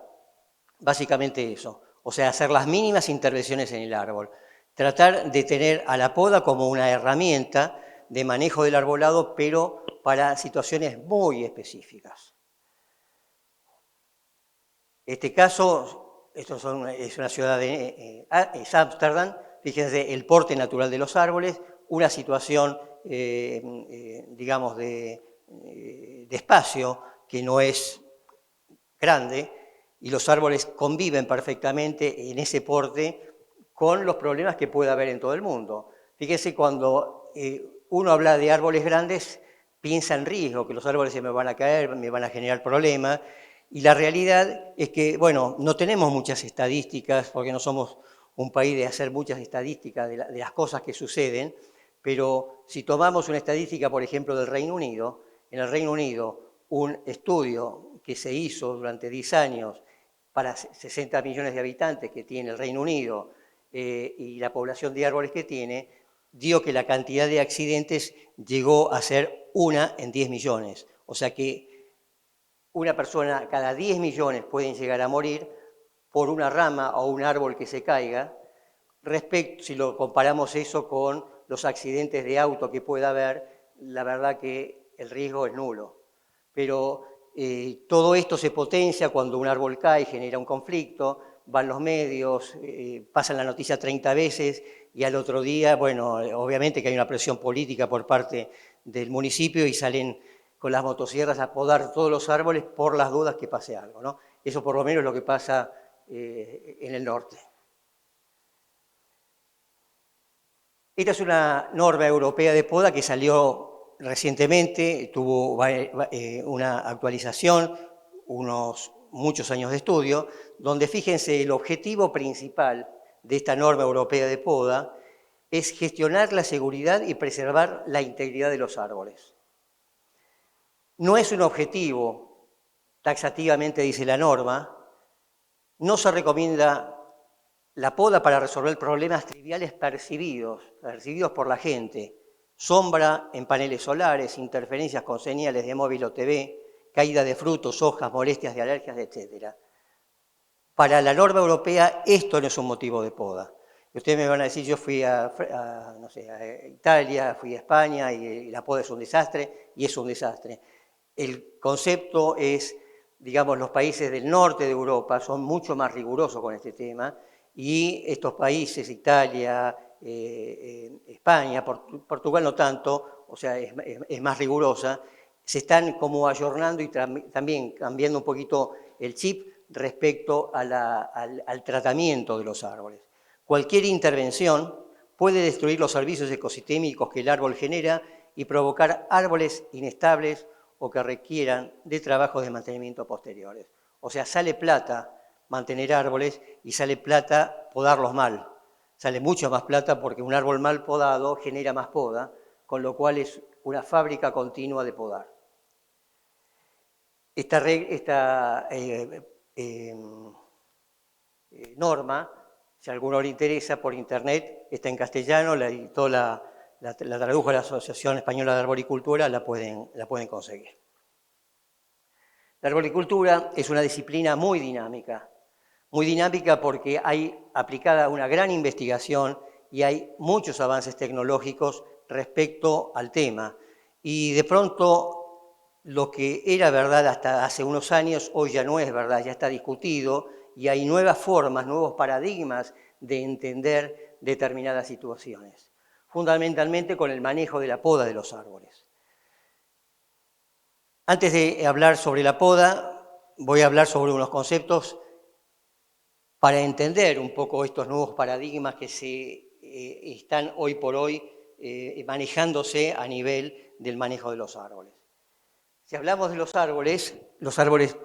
Básicamente eso, o sea, hacer las mínimas intervenciones en el árbol. Tratar de tener a la poda como una herramienta de manejo del arbolado, pero para situaciones muy específicas. Este caso, es una ciudad es Ámsterdam, fíjense el porte natural de los árboles, una situación, digamos, de espacio que no es grande, y los árboles conviven perfectamente en ese porte con los problemas que puede haber en todo el mundo. Fíjense, cuando uno habla de árboles grandes, piensa en riesgo, que los árboles se me van a caer, me van a generar problemas, y la realidad es que, bueno, no tenemos muchas estadísticas, porque no somos un país de hacer muchas estadísticas de las cosas que suceden, pero si tomamos una estadística, por ejemplo, del Reino Unido, en el Reino Unido un estudio que se hizo durante 10 años para 60 millones de habitantes que tiene el Reino Unido y la población de árboles que tiene, dio que la cantidad de accidentes llegó a ser 1 en 10 millones. O sea que una persona cada 10 millones pueden llegar a morir por una rama o un árbol que se caiga, si lo comparamos eso con los accidentes de auto que pueda haber, la verdad que el riesgo es nulo. Pero todo esto se potencia cuando un árbol cae, genera un conflicto, van los medios, pasan la noticia 30 veces y al otro día, bueno, obviamente que hay una presión política por parte del municipio y salen con las motosierras a podar todos los árboles por las dudas que pase algo, ¿no? Eso por lo menos es lo que pasa en el norte. Esta es una norma europea de poda que salió recientemente, tuvo una actualización, muchos años de estudio, donde fíjense, el objetivo principal de esta norma europea de poda es gestionar la seguridad y preservar la integridad de los árboles. No es un objetivo, taxativamente dice la norma, no se recomienda la poda para resolver problemas triviales percibidos por la gente, sombra en paneles solares, interferencias con señales de móvil o TV, caída de frutos, hojas, molestias de alergias, etc. Para la norma europea esto no es un motivo de poda. Ustedes me van a decir, yo fui a Italia, fui a España y la poda es un desastre, y es un desastre. El concepto es, digamos, los países del norte de Europa son mucho más rigurosos con este tema, y estos países, Italia, España, Portugal no tanto, o sea, es más rigurosa, se están como ayornando y también cambiando un poquito el chip respecto al tratamiento de los árboles. Cualquier intervención puede destruir los servicios ecosistémicos que el árbol genera y provocar árboles inestables o que requieran de trabajos de mantenimiento posteriores. O sea, sale plata mantener árboles y sale plata podarlos mal. Sale mucho más plata porque un árbol mal podado genera más poda, con lo cual es una fábrica continua de podar. Esta norma, si a alguno le interesa, por internet, está en castellano, la tradujo la Asociación Española de Arboricultura, la pueden conseguir. La arboricultura es una disciplina muy dinámica porque hay aplicada una gran investigación y hay muchos avances tecnológicos respecto al tema. Y de pronto lo que era verdad hasta hace unos años, hoy ya no es verdad, ya está discutido y hay nuevas formas, nuevos paradigmas de entender determinadas situaciones, fundamentalmente con el manejo de la poda de los árboles. Antes de hablar sobre la poda, voy a hablar sobre unos conceptos para entender un poco estos nuevos paradigmas que están hoy por hoy manejándose a nivel del manejo de los árboles. Si hablamos de los árboles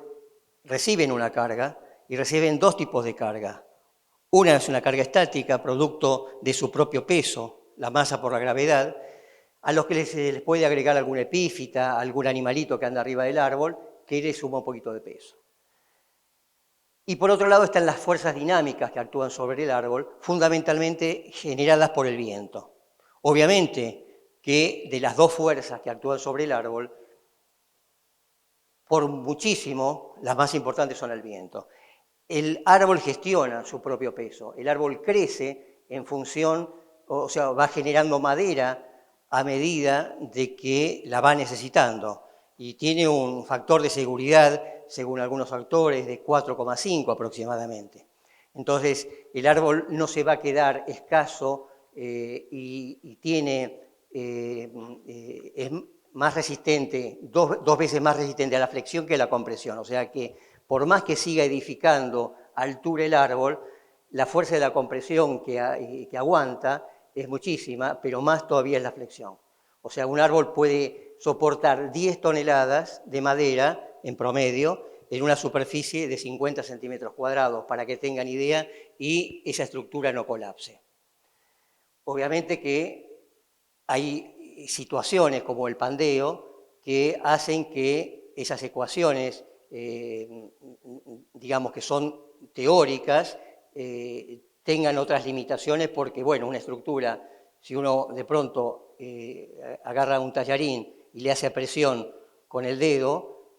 reciben una carga y reciben dos tipos de carga. Una es una carga estática, producto de su propio peso, la masa por la gravedad, a los que se les puede agregar alguna epífita, algún animalito que anda arriba del árbol, que le suma un poquito de peso. Y por otro lado están las fuerzas dinámicas que actúan sobre el árbol, fundamentalmente generadas por el viento. Obviamente que de las dos fuerzas que actúan sobre el árbol, por muchísimo, las más importantes son el viento. El árbol gestiona su propio peso, el árbol crece en función, o sea, va generando madera a medida de que la va necesitando y tiene un factor de seguridad, según algunos autores, de 4,5 aproximadamente. Entonces, el árbol no se va a quedar escaso y es más resistente, dos veces más resistente a la flexión que a la compresión. O sea que por más que siga edificando a altura el árbol, la fuerza de la compresión que aguanta es muchísima, pero más todavía es la flexión. O sea, un árbol puede soportar 10 toneladas de madera en promedio en una superficie de 50 centímetros cuadrados, para que tengan idea, y esa estructura no colapse. Obviamente que hay situaciones como el pandeo que hacen que esas ecuaciones, digamos que son teóricas, tengan otras limitaciones porque, bueno, una estructura, si uno de pronto agarra un tallarín y le hace presión con el dedo,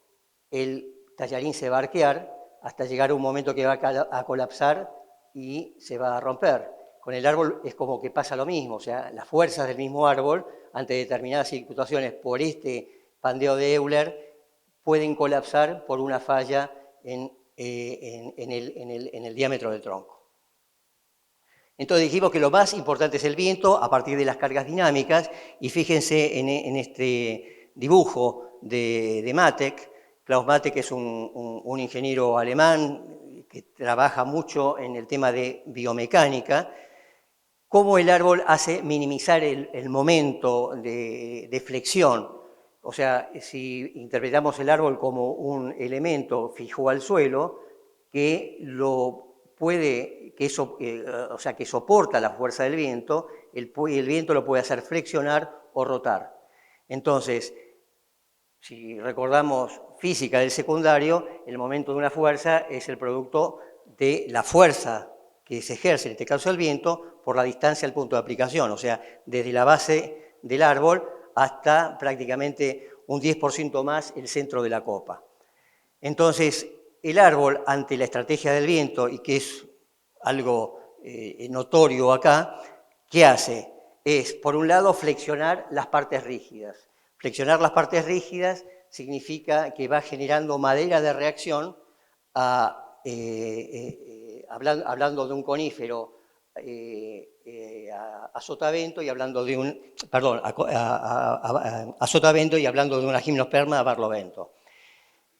el tallarín se va a arquear hasta llegar a un momento que va a colapsar y se va a romper. Con el árbol es como que pasa lo mismo, o sea, las fuerzas del mismo árbol, ante determinadas situaciones por este pandeo de Euler, pueden colapsar por una falla en el diámetro del tronco. Entonces dijimos que lo más importante es el viento a partir de las cargas dinámicas, y fíjense en este dibujo de Matek. Klaus Matek es un ingeniero alemán que trabaja mucho en el tema de biomecánica, cómo el árbol hace minimizar el momento de flexión. O sea, si interpretamos el árbol como un elemento fijo al suelo, que que soporta la fuerza del viento, el viento lo puede hacer flexionar o rotar. Entonces, si recordamos física del secundario, el momento de una fuerza es el producto de la fuerza que se ejerce, en este caso el viento, por la distancia al punto de aplicación, o sea, desde la base del árbol hasta prácticamente un 10% más el centro de la copa. Entonces, el árbol, ante la estrategia del viento, y que es algo notorio acá, ¿qué hace? Es, por un lado, flexionar las partes rígidas. Flexionar las partes rígidas significa que va generando madera de reacción, hablando de un conífero a sotavento, y hablando de un, perdón, a sotavento, y hablando de una gimnosperma a barlovento.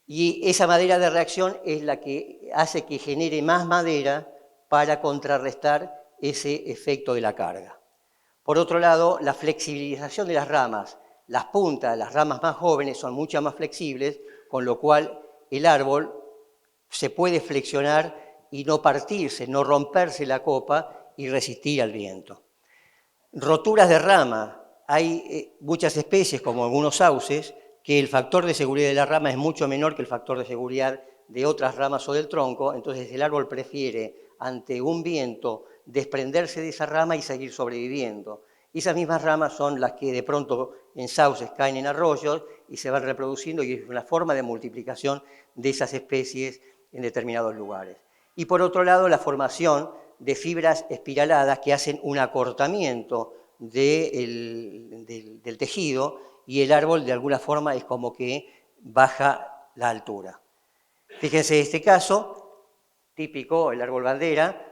Y esa madera de reacción es la que hace que genere más madera para contrarrestar ese efecto de la carga. Por otro lado, la flexibilización de las ramas. Las puntas, las ramas más jóvenes, son mucho más flexibles, con lo cual el árbol se puede flexionar y no partirse, no romperse la copa y resistir al viento. Roturas de rama. Hay muchas especies, como algunos sauces, que el factor de seguridad de la rama es mucho menor que el factor de seguridad de otras ramas o del tronco, entonces el árbol prefiere, ante un viento, desprenderse de esa rama y seguir sobreviviendo. Y esas mismas ramas son las que de pronto en sauces caen en arroyos y se van reproduciendo, y es una forma de multiplicación de esas especies en determinados lugares. Y por otro lado, la formación de fibras espiraladas que hacen un acortamiento del tejido, y el árbol de alguna forma es como que baja la altura. Fíjense este caso, típico, el árbol bandera,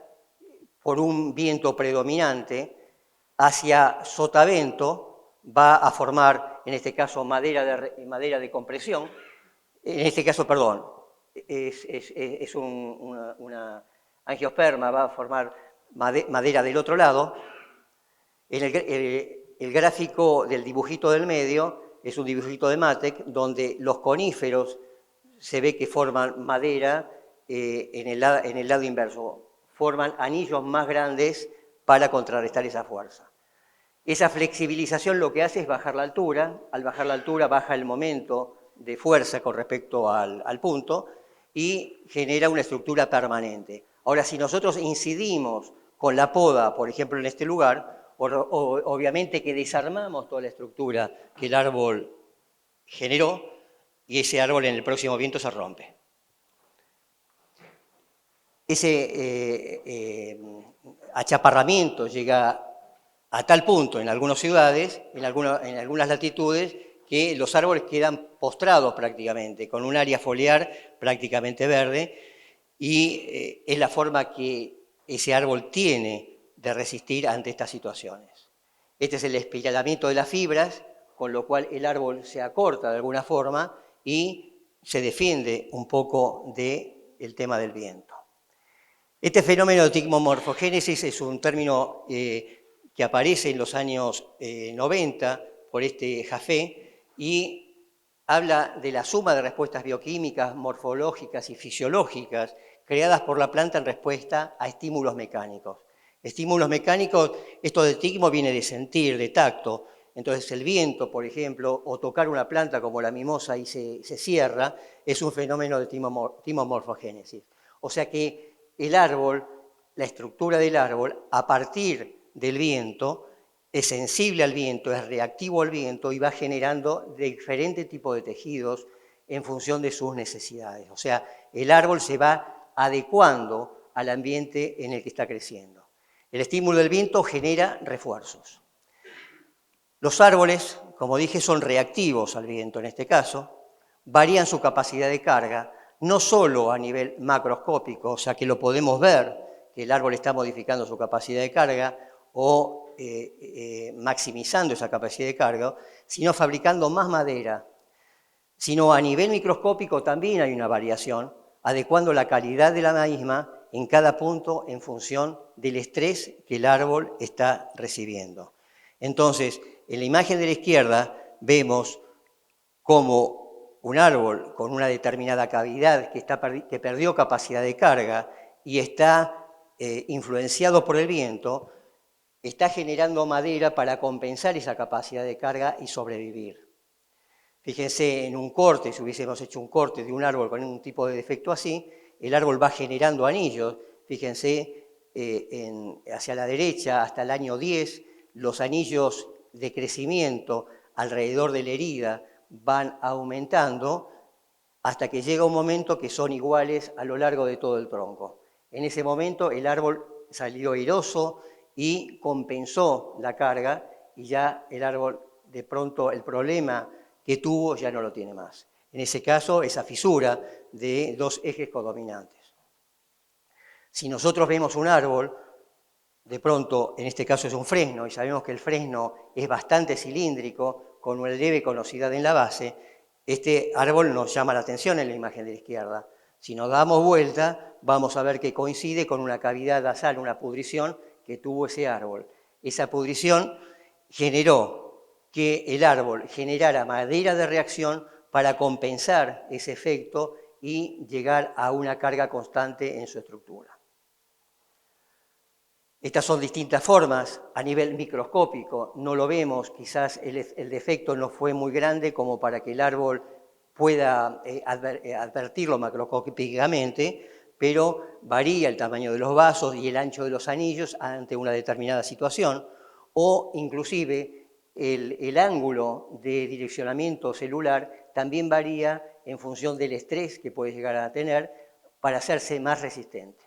por un viento predominante hacia sotavento, va a formar, en este caso, madera de compresión. En este caso, perdón, es una angiosperma, va a formar madera del otro lado. El gráfico del dibujito del medio es un dibujito de Matek, donde los coníferos se ve que forman madera en el lado inverso, forman anillos más grandes para contrarrestar esa fuerza. Esa flexibilización lo que hace es bajar la altura. Al bajar la altura baja el momento de fuerza con respecto al punto y genera una estructura permanente. Ahora, si nosotros incidimos con la poda, por ejemplo, en este lugar, obviamente que desarmamos toda la estructura que el árbol generó, y ese árbol en el próximo viento se rompe. Ese achaparramiento llega a tal punto en algunas ciudades, en algunas latitudes, que los árboles quedan postrados prácticamente, con un área foliar prácticamente verde, y es la forma que ese árbol tiene de resistir ante estas situaciones. Este es el espiralamiento de las fibras, con lo cual el árbol se acorta de alguna forma y se defiende un poco del tema del viento. Este fenómeno de ticmomorfogénesis es un término que aparece en los años 90 por este Jaffe y habla de la suma de respuestas bioquímicas, morfológicas y fisiológicas creadas por la planta en respuesta a estímulos mecánicos. Estímulos mecánicos, esto de ticmo viene de sentir, de tacto. Entonces el viento, por ejemplo, o tocar una planta como la mimosa y se cierra, es un fenómeno de ticmomorfogénesis. O sea que el árbol, la estructura del árbol, a partir del viento, es sensible al viento, es reactivo al viento y va generando diferentes tipos de tejidos en función de sus necesidades. O sea, el árbol se va adecuando al ambiente en el que está creciendo. El estímulo del viento genera refuerzos. Los árboles, como dije, son reactivos al viento en este caso, varían su capacidad de carga, no solo a nivel macroscópico, o sea que lo podemos ver, que el árbol está modificando su capacidad de carga o maximizando esa capacidad de carga, sino fabricando más madera, sino a nivel microscópico también hay una variación, adecuando la calidad de la misma en cada punto en función del estrés que el árbol está recibiendo. Entonces, en la imagen de la izquierda vemos cómo un árbol con una determinada cavidad que perdió capacidad de carga y está influenciado por el viento, está generando madera para compensar esa capacidad de carga y sobrevivir. Fíjense, en un corte, si hubiésemos hecho un corte de un árbol con un tipo de defecto así, el árbol va generando anillos. Fíjense, hacia la derecha, hasta el año 10, los anillos de crecimiento alrededor de la herida van aumentando hasta que llega un momento que son iguales a lo largo de todo el tronco. En ese momento el árbol salió airoso y compensó la carga y ya el árbol, de pronto, el problema que tuvo ya no lo tiene más. En ese caso, esa fisura de dos ejes codominantes. Si nosotros vemos un árbol, de pronto, en este caso es un fresno, y sabemos que el fresno es bastante cilíndrico, con una leve conosidad en la base, este árbol nos llama la atención en la imagen de la izquierda. Si nos damos vuelta, vamos a ver que coincide con una cavidad basal, una pudrición que tuvo ese árbol. Esa pudrición generó que el árbol generara madera de reacción para compensar ese efecto y llegar a una carga constante en su estructura. Estas son distintas formas a nivel microscópico, no lo vemos, quizás el defecto no fue muy grande como para que el árbol pueda advertirlo macroscópicamente, pero varía el tamaño de los vasos y el ancho de los anillos ante una determinada situación, o inclusive el ángulo de direccionamiento celular también varía en función del estrés que puede llegar a tener para hacerse más resistente.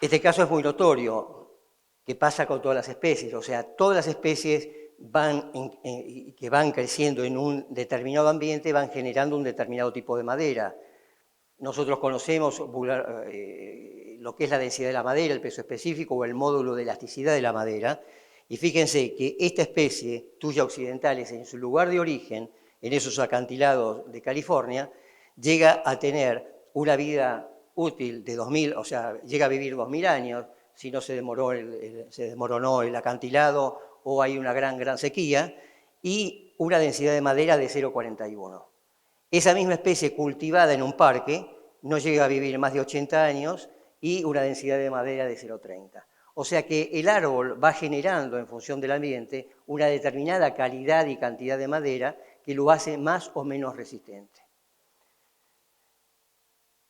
Este caso es muy notorio, que pasa con todas las especies, o sea, todas las especies que van creciendo en un determinado ambiente van generando un determinado tipo de madera. Nosotros conocemos lo que es la densidad de la madera, el peso específico o el módulo de elasticidad de la madera, y fíjense que esta especie, Thuya occidentalis, en su lugar de origen, en esos acantilados de California, llega a tener una vida útil de 2000, o sea, llega a vivir 2000 años, si no se desmoronó el acantilado o hay una gran sequía, y una densidad de madera de 0,41. Esa misma especie cultivada en un parque no llega a vivir más de 80 años y una densidad de madera de 0,30. O sea que el árbol va generando en función del ambiente una determinada calidad y cantidad de madera que lo hace más o menos resistente.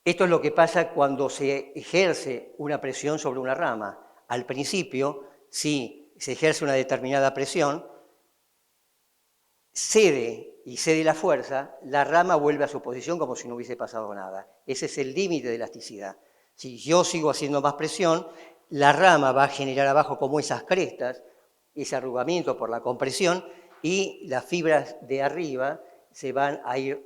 Esto es lo que pasa cuando se ejerce una presión sobre una rama. Al principio, si se ejerce una determinada presión, cede la fuerza, la rama vuelve a su posición como si no hubiese pasado nada. Ese es el límite de elasticidad. Si yo sigo haciendo más presión, la rama va a generar abajo como esas crestas, ese arrugamiento por la compresión, y las fibras de arriba se van a ir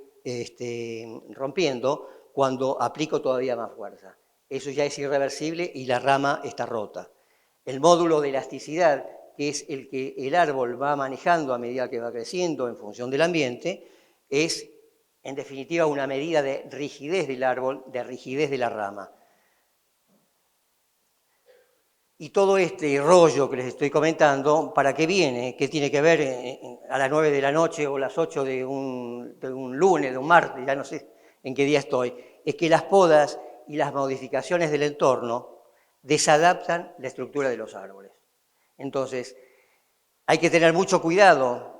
rompiendo cuando aplico todavía más fuerza. Eso ya es irreversible y la rama está rota. El módulo de elasticidad, que es el que el árbol va manejando a medida que va creciendo en función del ambiente, es, en definitiva, una medida de rigidez del árbol, de rigidez de la rama. Y todo este rollo que les estoy comentando, ¿para qué viene? ¿Qué tiene que ver a las 9 de la noche o las 8 de un lunes, de un martes? Ya no sé en qué día estoy. Es que las podas y las modificaciones del entorno desadaptan la estructura de los árboles. Entonces, hay que tener mucho cuidado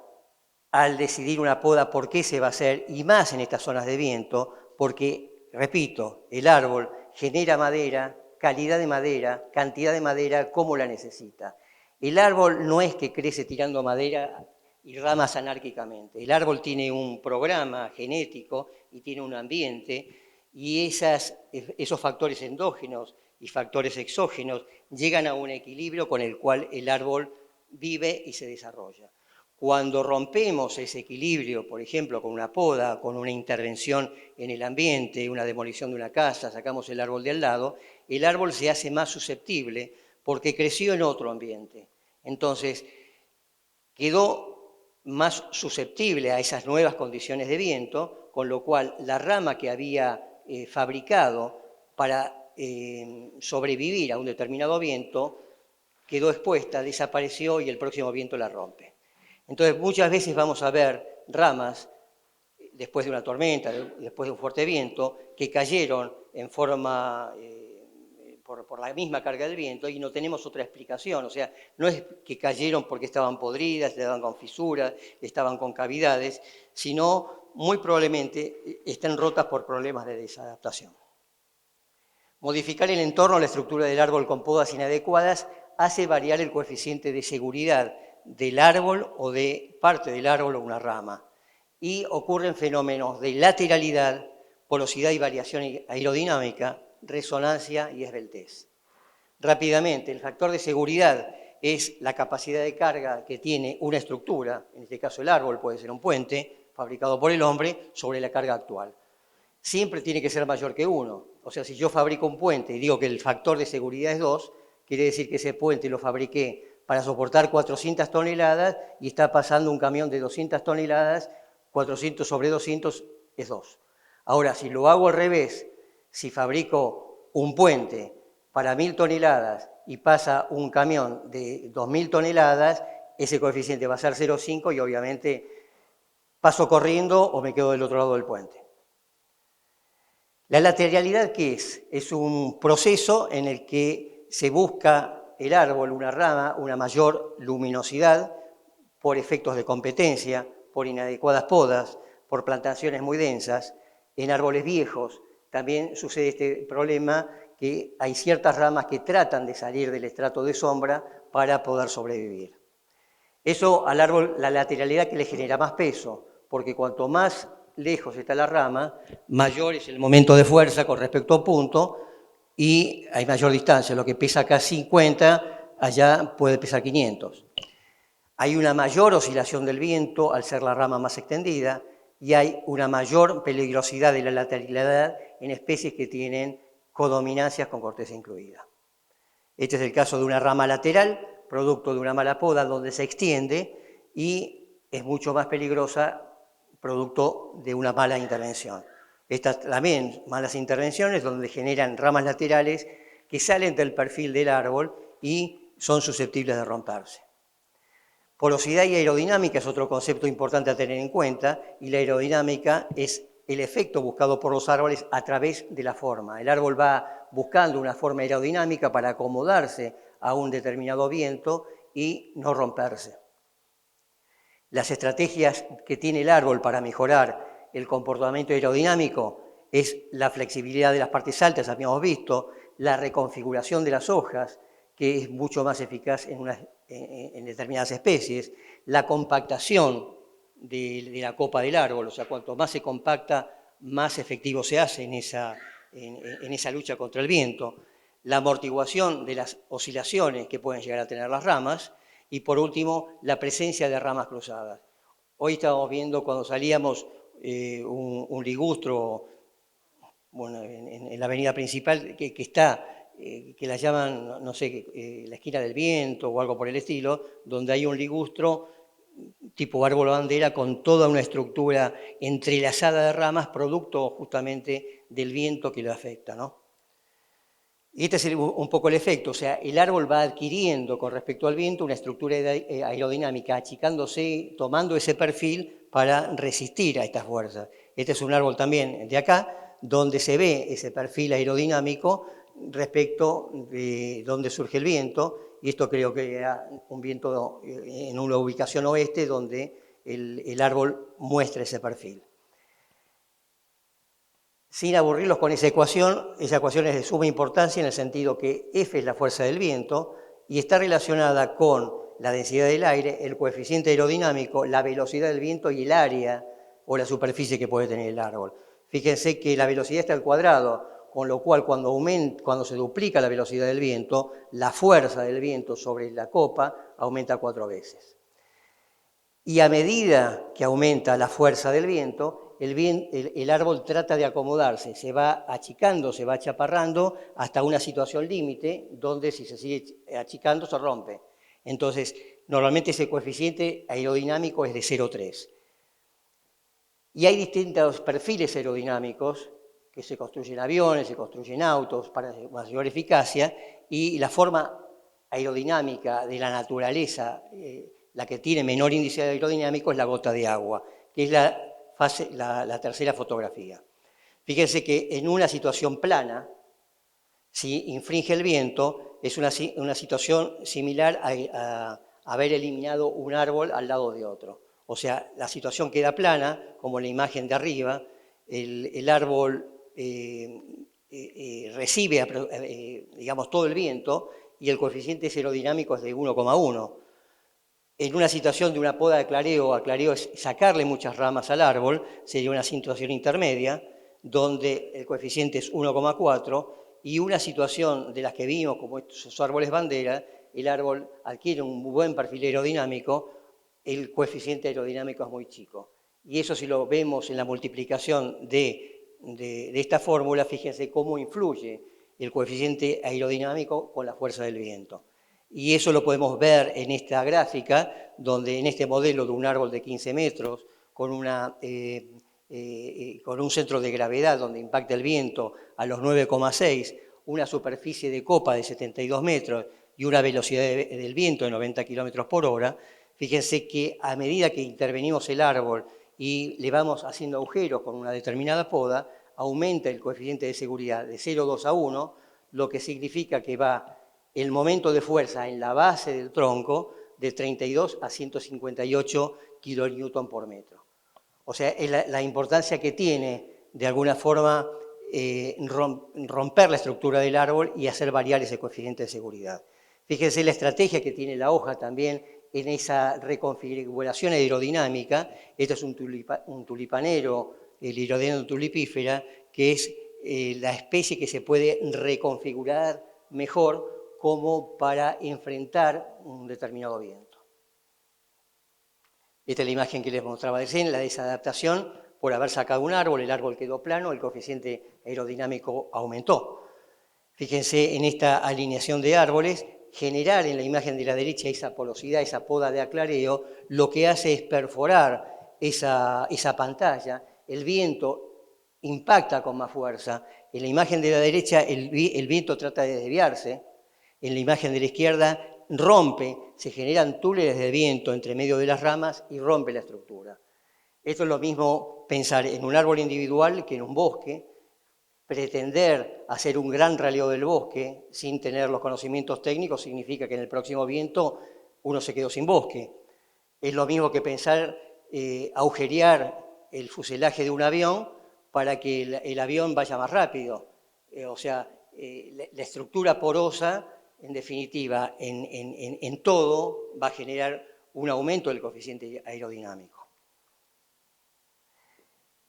al decidir una poda por qué se va a hacer, y más en estas zonas de viento, porque, repito, el árbol genera madera, calidad de madera, cantidad de madera, como la necesita. El árbol no es que crece tirando madera y ramas anárquicamente. El árbol tiene un programa genético y tiene un ambiente, y esos factores endógenos y factores exógenos llegan a un equilibrio con el cual el árbol vive y se desarrolla. Cuando rompemos ese equilibrio, por ejemplo, con una poda, con una intervención en el ambiente, una demolición de una casa, sacamos el árbol de al lado, el árbol se hace más susceptible porque creció en otro ambiente. Entonces, quedó más susceptible a esas nuevas condiciones de viento, con lo cual la rama que había fabricado para sobrevivir a un determinado viento quedó expuesta, desapareció y el próximo viento la rompe. Entonces, muchas veces vamos a ver ramas, después de una tormenta, después de un fuerte viento, que cayeron en forma, por la misma carga del viento, y no tenemos otra explicación. O sea, no es que cayeron porque estaban podridas, estaban con fisuras, estaban con cavidades, sino muy probablemente están rotas por problemas de desadaptación. Modificar el entorno, la estructura del árbol con podas inadecuadas, hace variar el coeficiente de seguridad del árbol o de parte del árbol o una rama. Y ocurren fenómenos de lateralidad, porosidad y variación aerodinámica, resonancia y esbeltez. Rápidamente, el factor de seguridad es la capacidad de carga que tiene una estructura, en este caso el árbol puede ser un puente, fabricado por el hombre, sobre la carga actual. Siempre tiene que ser mayor que 1. O sea, si yo fabrico un puente y digo que el factor de seguridad es 2, quiere decir que ese puente lo fabriqué para soportar 400 toneladas y está pasando un camión de 200 toneladas, 400 sobre 200 es 2. Ahora, si lo hago al revés, si fabrico un puente para 1000 toneladas y pasa un camión de 2000 toneladas, ese coeficiente va a ser 0,5 y obviamente paso corriendo o me quedo del otro lado del puente. La lateralidad, ¿qué es? Es un proceso en el que se busca el árbol, una rama, una mayor luminosidad por efectos de competencia, por inadecuadas podas, por plantaciones muy densas. En árboles viejos también sucede este problema, que hay ciertas ramas que tratan de salir del estrato de sombra para poder sobrevivir. Eso al árbol, la lateralidad que le genera más peso, porque cuanto más lejos está la rama, mayor es el momento de fuerza con respecto a un punto y hay mayor distancia. Lo que pesa acá 50, allá puede pesar 500. Hay una mayor oscilación del viento al ser la rama más extendida y hay una mayor peligrosidad de la lateralidad en especies que tienen codominancias con corteza incluida. Este es el caso de una rama lateral, producto de una mala poda donde se extiende y es mucho más peligrosa producto de una mala intervención. Estas también malas intervenciones donde generan ramas laterales que salen del perfil del árbol y son susceptibles de romperse. Porosidad y aerodinámica es otro concepto importante a tener en cuenta, y la aerodinámica es el efecto buscado por los árboles a través de la forma. El árbol va buscando una forma aerodinámica para acomodarse a un determinado viento y no romperse. Las estrategias que tiene el árbol para mejorar el comportamiento aerodinámico es la flexibilidad de las partes altas, habíamos visto, la reconfiguración de las hojas, que es mucho más eficaz en determinadas especies, la compactación de la copa del árbol, o sea, cuanto más se compacta, más efectivo se hace en esa lucha contra el viento, la amortiguación de las oscilaciones que pueden llegar a tener las ramas, y por último, la presencia de ramas cruzadas. Hoy estábamos viendo cuando salíamos un ligustro, bueno, en la avenida principal que está, que la llaman, no sé, la esquina del viento o algo por el estilo, donde hay un ligustro tipo árbol bandera con toda una estructura entrelazada de ramas, producto justamente del viento que lo afecta, ¿no? Y este es un poco el efecto, o sea, el árbol va adquiriendo con respecto al viento una estructura aerodinámica, achicándose, tomando ese perfil para resistir a estas fuerzas. Este es un árbol también de acá, donde se ve ese perfil aerodinámico respecto de dónde surge el viento, y esto creo que era un viento en una ubicación oeste donde el árbol muestra ese perfil. Sin aburrirlos con esa ecuación es de suma importancia en el sentido que F es la fuerza del viento y está relacionada con la densidad del aire, el coeficiente aerodinámico, la velocidad del viento y el área o la superficie que puede tener el árbol. Fíjense que la velocidad está al cuadrado, con lo cual cuando se duplica la velocidad del viento, la fuerza del viento sobre la copa aumenta 4 veces. Y a medida que aumenta la fuerza del viento, el árbol trata de acomodarse, se va achicando, se va achaparrando hasta una situación límite donde si se sigue achicando se rompe. Entonces, normalmente ese coeficiente aerodinámico es de 0,3. Y hay distintos perfiles aerodinámicos que se construyen aviones, se construyen autos para mayor eficacia, y la forma aerodinámica de la naturaleza, la que tiene menor índice aerodinámico es la gota de agua, que es la tercera fotografía. Fíjense que en una situación plana, si infringe el viento, es una situación similar a haber eliminado un árbol al lado de otro. O sea, la situación queda plana, como en la imagen de arriba, el árbol recibe, digamos, todo el viento y el coeficiente aerodinámico es de 1,1. En una situación de una poda de aclareo es sacarle muchas ramas al árbol, sería una situación intermedia, donde el coeficiente es 1,4, y una situación de las que vimos, como estos árboles bandera, el árbol adquiere un buen perfil aerodinámico, el coeficiente aerodinámico es muy chico. Y eso si lo vemos en la multiplicación de esta fórmula, fíjense cómo influye el coeficiente aerodinámico con la fuerza del viento. Y eso lo podemos ver en esta gráfica, donde en este modelo de un árbol de 15 metros, con un centro de gravedad donde impacta el viento a los 9,6, una superficie de copa de 72 metros y una velocidad del viento de 90 kilómetros por hora, fíjense que a medida que intervenimos el árbol y le vamos haciendo agujeros con una determinada poda, aumenta el coeficiente de seguridad de 0,2 a 1, lo que significa que va el momento de fuerza en la base del tronco de 32 a 158 kilonewton por metro. O sea, es la importancia que tiene, de alguna forma, romper la estructura del árbol y hacer variar ese coeficiente de seguridad. Fíjense la estrategia que tiene la hoja también en esa reconfiguración aerodinámica. Este es un tulipanero, el Hydrodianum tulipifera, que es la especie que se puede reconfigurar mejor como para enfrentar un determinado viento. Esta es la imagen que les mostraba recién, la desadaptación por haber sacado un árbol, el árbol quedó plano, el coeficiente aerodinámico aumentó. Fíjense en esta alineación de árboles, generar en la imagen de la derecha esa porosidad, esa poda de aclareo, lo que hace es perforar esa pantalla, el viento impacta con más fuerza. En la imagen de la derecha el viento trata de desviarse, en la imagen de la izquierda rompe, se generan túneles de viento entre medio de las ramas y rompe la estructura. Esto es lo mismo pensar en un árbol individual que en un bosque, pretender hacer un gran raleo del bosque sin tener los conocimientos técnicos significa que en el próximo viento uno se quedó sin bosque. Es lo mismo que pensar agujerear el fuselaje de un avión para que el avión vaya más rápido. O sea, la estructura porosa, en definitiva, en todo va a generar un aumento del coeficiente aerodinámico.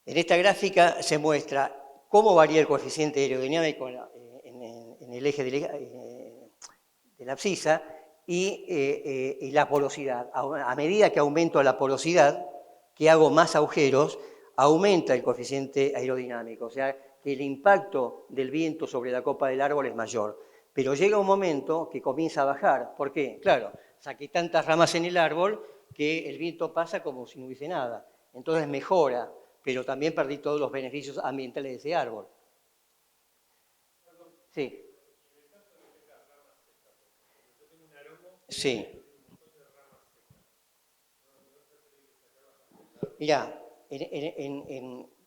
En esta gráfica se muestra cómo varía el coeficiente aerodinámico en el eje de la abscisa y la porosidad. A medida que aumento la porosidad, que hago más agujeros, aumenta el coeficiente aerodinámico. O sea, que el impacto del viento sobre la copa del árbol es mayor. Pero llega un momento que comienza a bajar. ¿Por qué? Claro, saqué tantas ramas en el árbol que el viento pasa como si no hubiese nada. Entonces mejora, pero también perdí todos los beneficios ambientales de ese árbol. Sí. Sí. Mirá,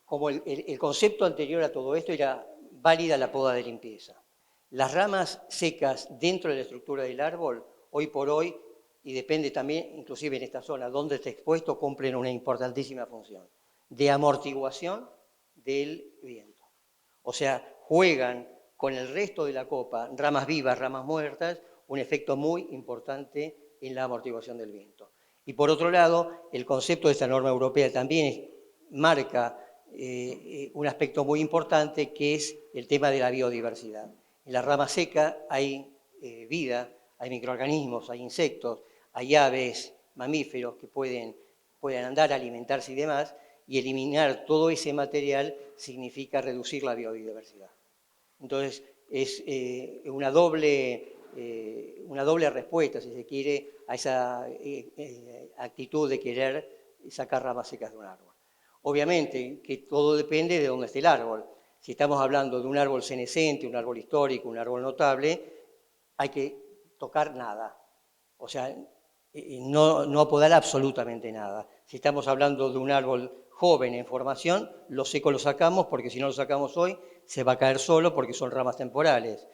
como el concepto anterior a todo esto era válida la poda de limpieza. Las ramas secas dentro de la estructura del árbol, hoy por hoy, y depende también, inclusive en esta zona donde está expuesto, cumplen una importantísima función de amortiguación del viento. O sea, juegan con el resto de la copa, ramas vivas, ramas muertas, un efecto muy importante en la amortiguación del viento. Y por otro lado, el concepto de esta norma europea también marca un aspecto muy importante, que es el tema de la biodiversidad. En la rama seca hay vida, hay microorganismos, hay insectos, hay aves, mamíferos que pueden andar, alimentarse y demás, y eliminar todo ese material significa reducir la biodiversidad. Entonces, es una doble respuesta, si se quiere, a esa actitud de querer sacar ramas secas de un árbol. Obviamente que todo depende de dónde esté el árbol. Si estamos hablando de un árbol senescente, un árbol histórico, un árbol notable, hay que tocar nada. O sea, no podar absolutamente nada. Si estamos hablando de un árbol joven en formación, lo seco lo sacamos, porque si no lo sacamos hoy, se va a caer solo porque son ramas temporales.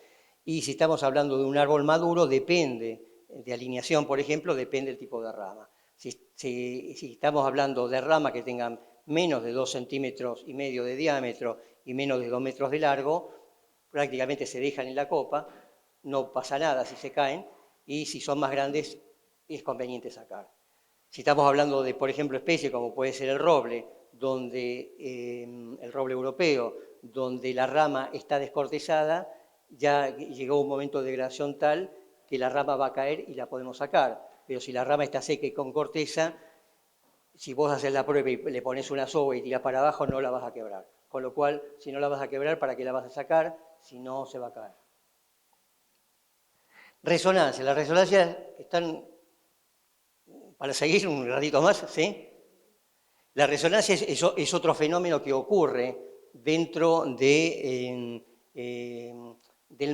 Y si estamos hablando de un árbol maduro, depende de alineación, por ejemplo, depende del tipo de rama. Si estamos hablando de ramas que tengan menos de 2,5 centímetros de diámetro y menos de 2 metros de largo, prácticamente se dejan en la copa, no pasa nada si se caen, y si son más grandes es conveniente sacar. Si estamos hablando de, por ejemplo, especies como puede ser el roble, el roble europeo, donde la rama está descortezada, ya llegó un momento de degradación tal que la rama va a caer y la podemos sacar. Pero si la rama está seca y con corteza, si vos haces la prueba y le pones una soga y tirás para abajo, no la vas a quebrar. Con lo cual, si no la vas a quebrar, ¿para qué la vas a sacar? Si no, se va a caer. Resonancia. Las resonancias están, para seguir un ratito más, ¿sí? La resonancia es otro fenómeno que ocurre dentro del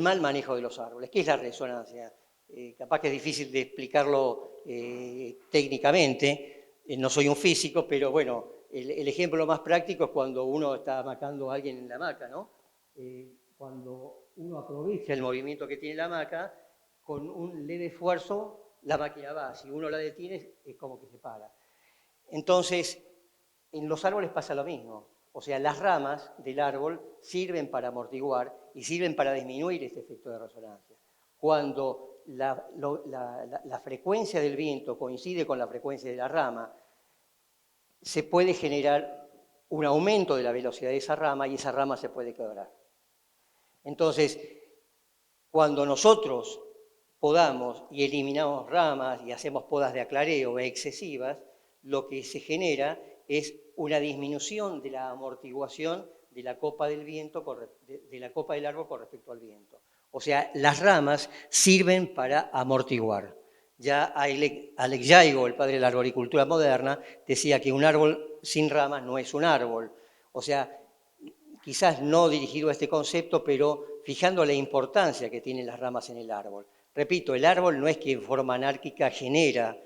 mal manejo de los árboles. ¿Qué es la resonancia? Capaz que es difícil de explicarlo técnicamente, no soy un físico, pero bueno, el ejemplo más práctico es cuando uno está hamacando a alguien en la hamaca, ¿no? Cuando uno aprovecha el movimiento que tiene la hamaca, con un leve esfuerzo la máquina va. Si uno la detiene, es como que se para. Entonces, en los árboles pasa lo mismo. O sea, las ramas del árbol sirven para amortiguar y sirven para disminuir este efecto de resonancia. Cuando la frecuencia del viento coincide con la frecuencia de la rama, se puede generar un aumento de la velocidad de esa rama y esa rama se puede quebrar. Entonces, cuando nosotros podamos y eliminamos ramas y hacemos podas de aclareo excesivas, lo que se genera es una disminución de la amortiguación de la copa del viento, de la copa del árbol con respecto al viento. O sea, las ramas sirven para amortiguar. Ya Alex Jaigo, el padre de la arboricultura moderna, decía que un árbol sin ramas no es un árbol. O sea, quizás no dirigido a este concepto, pero fijando la importancia que tienen las ramas en el árbol. Repito, el árbol no es que en forma anárquica genera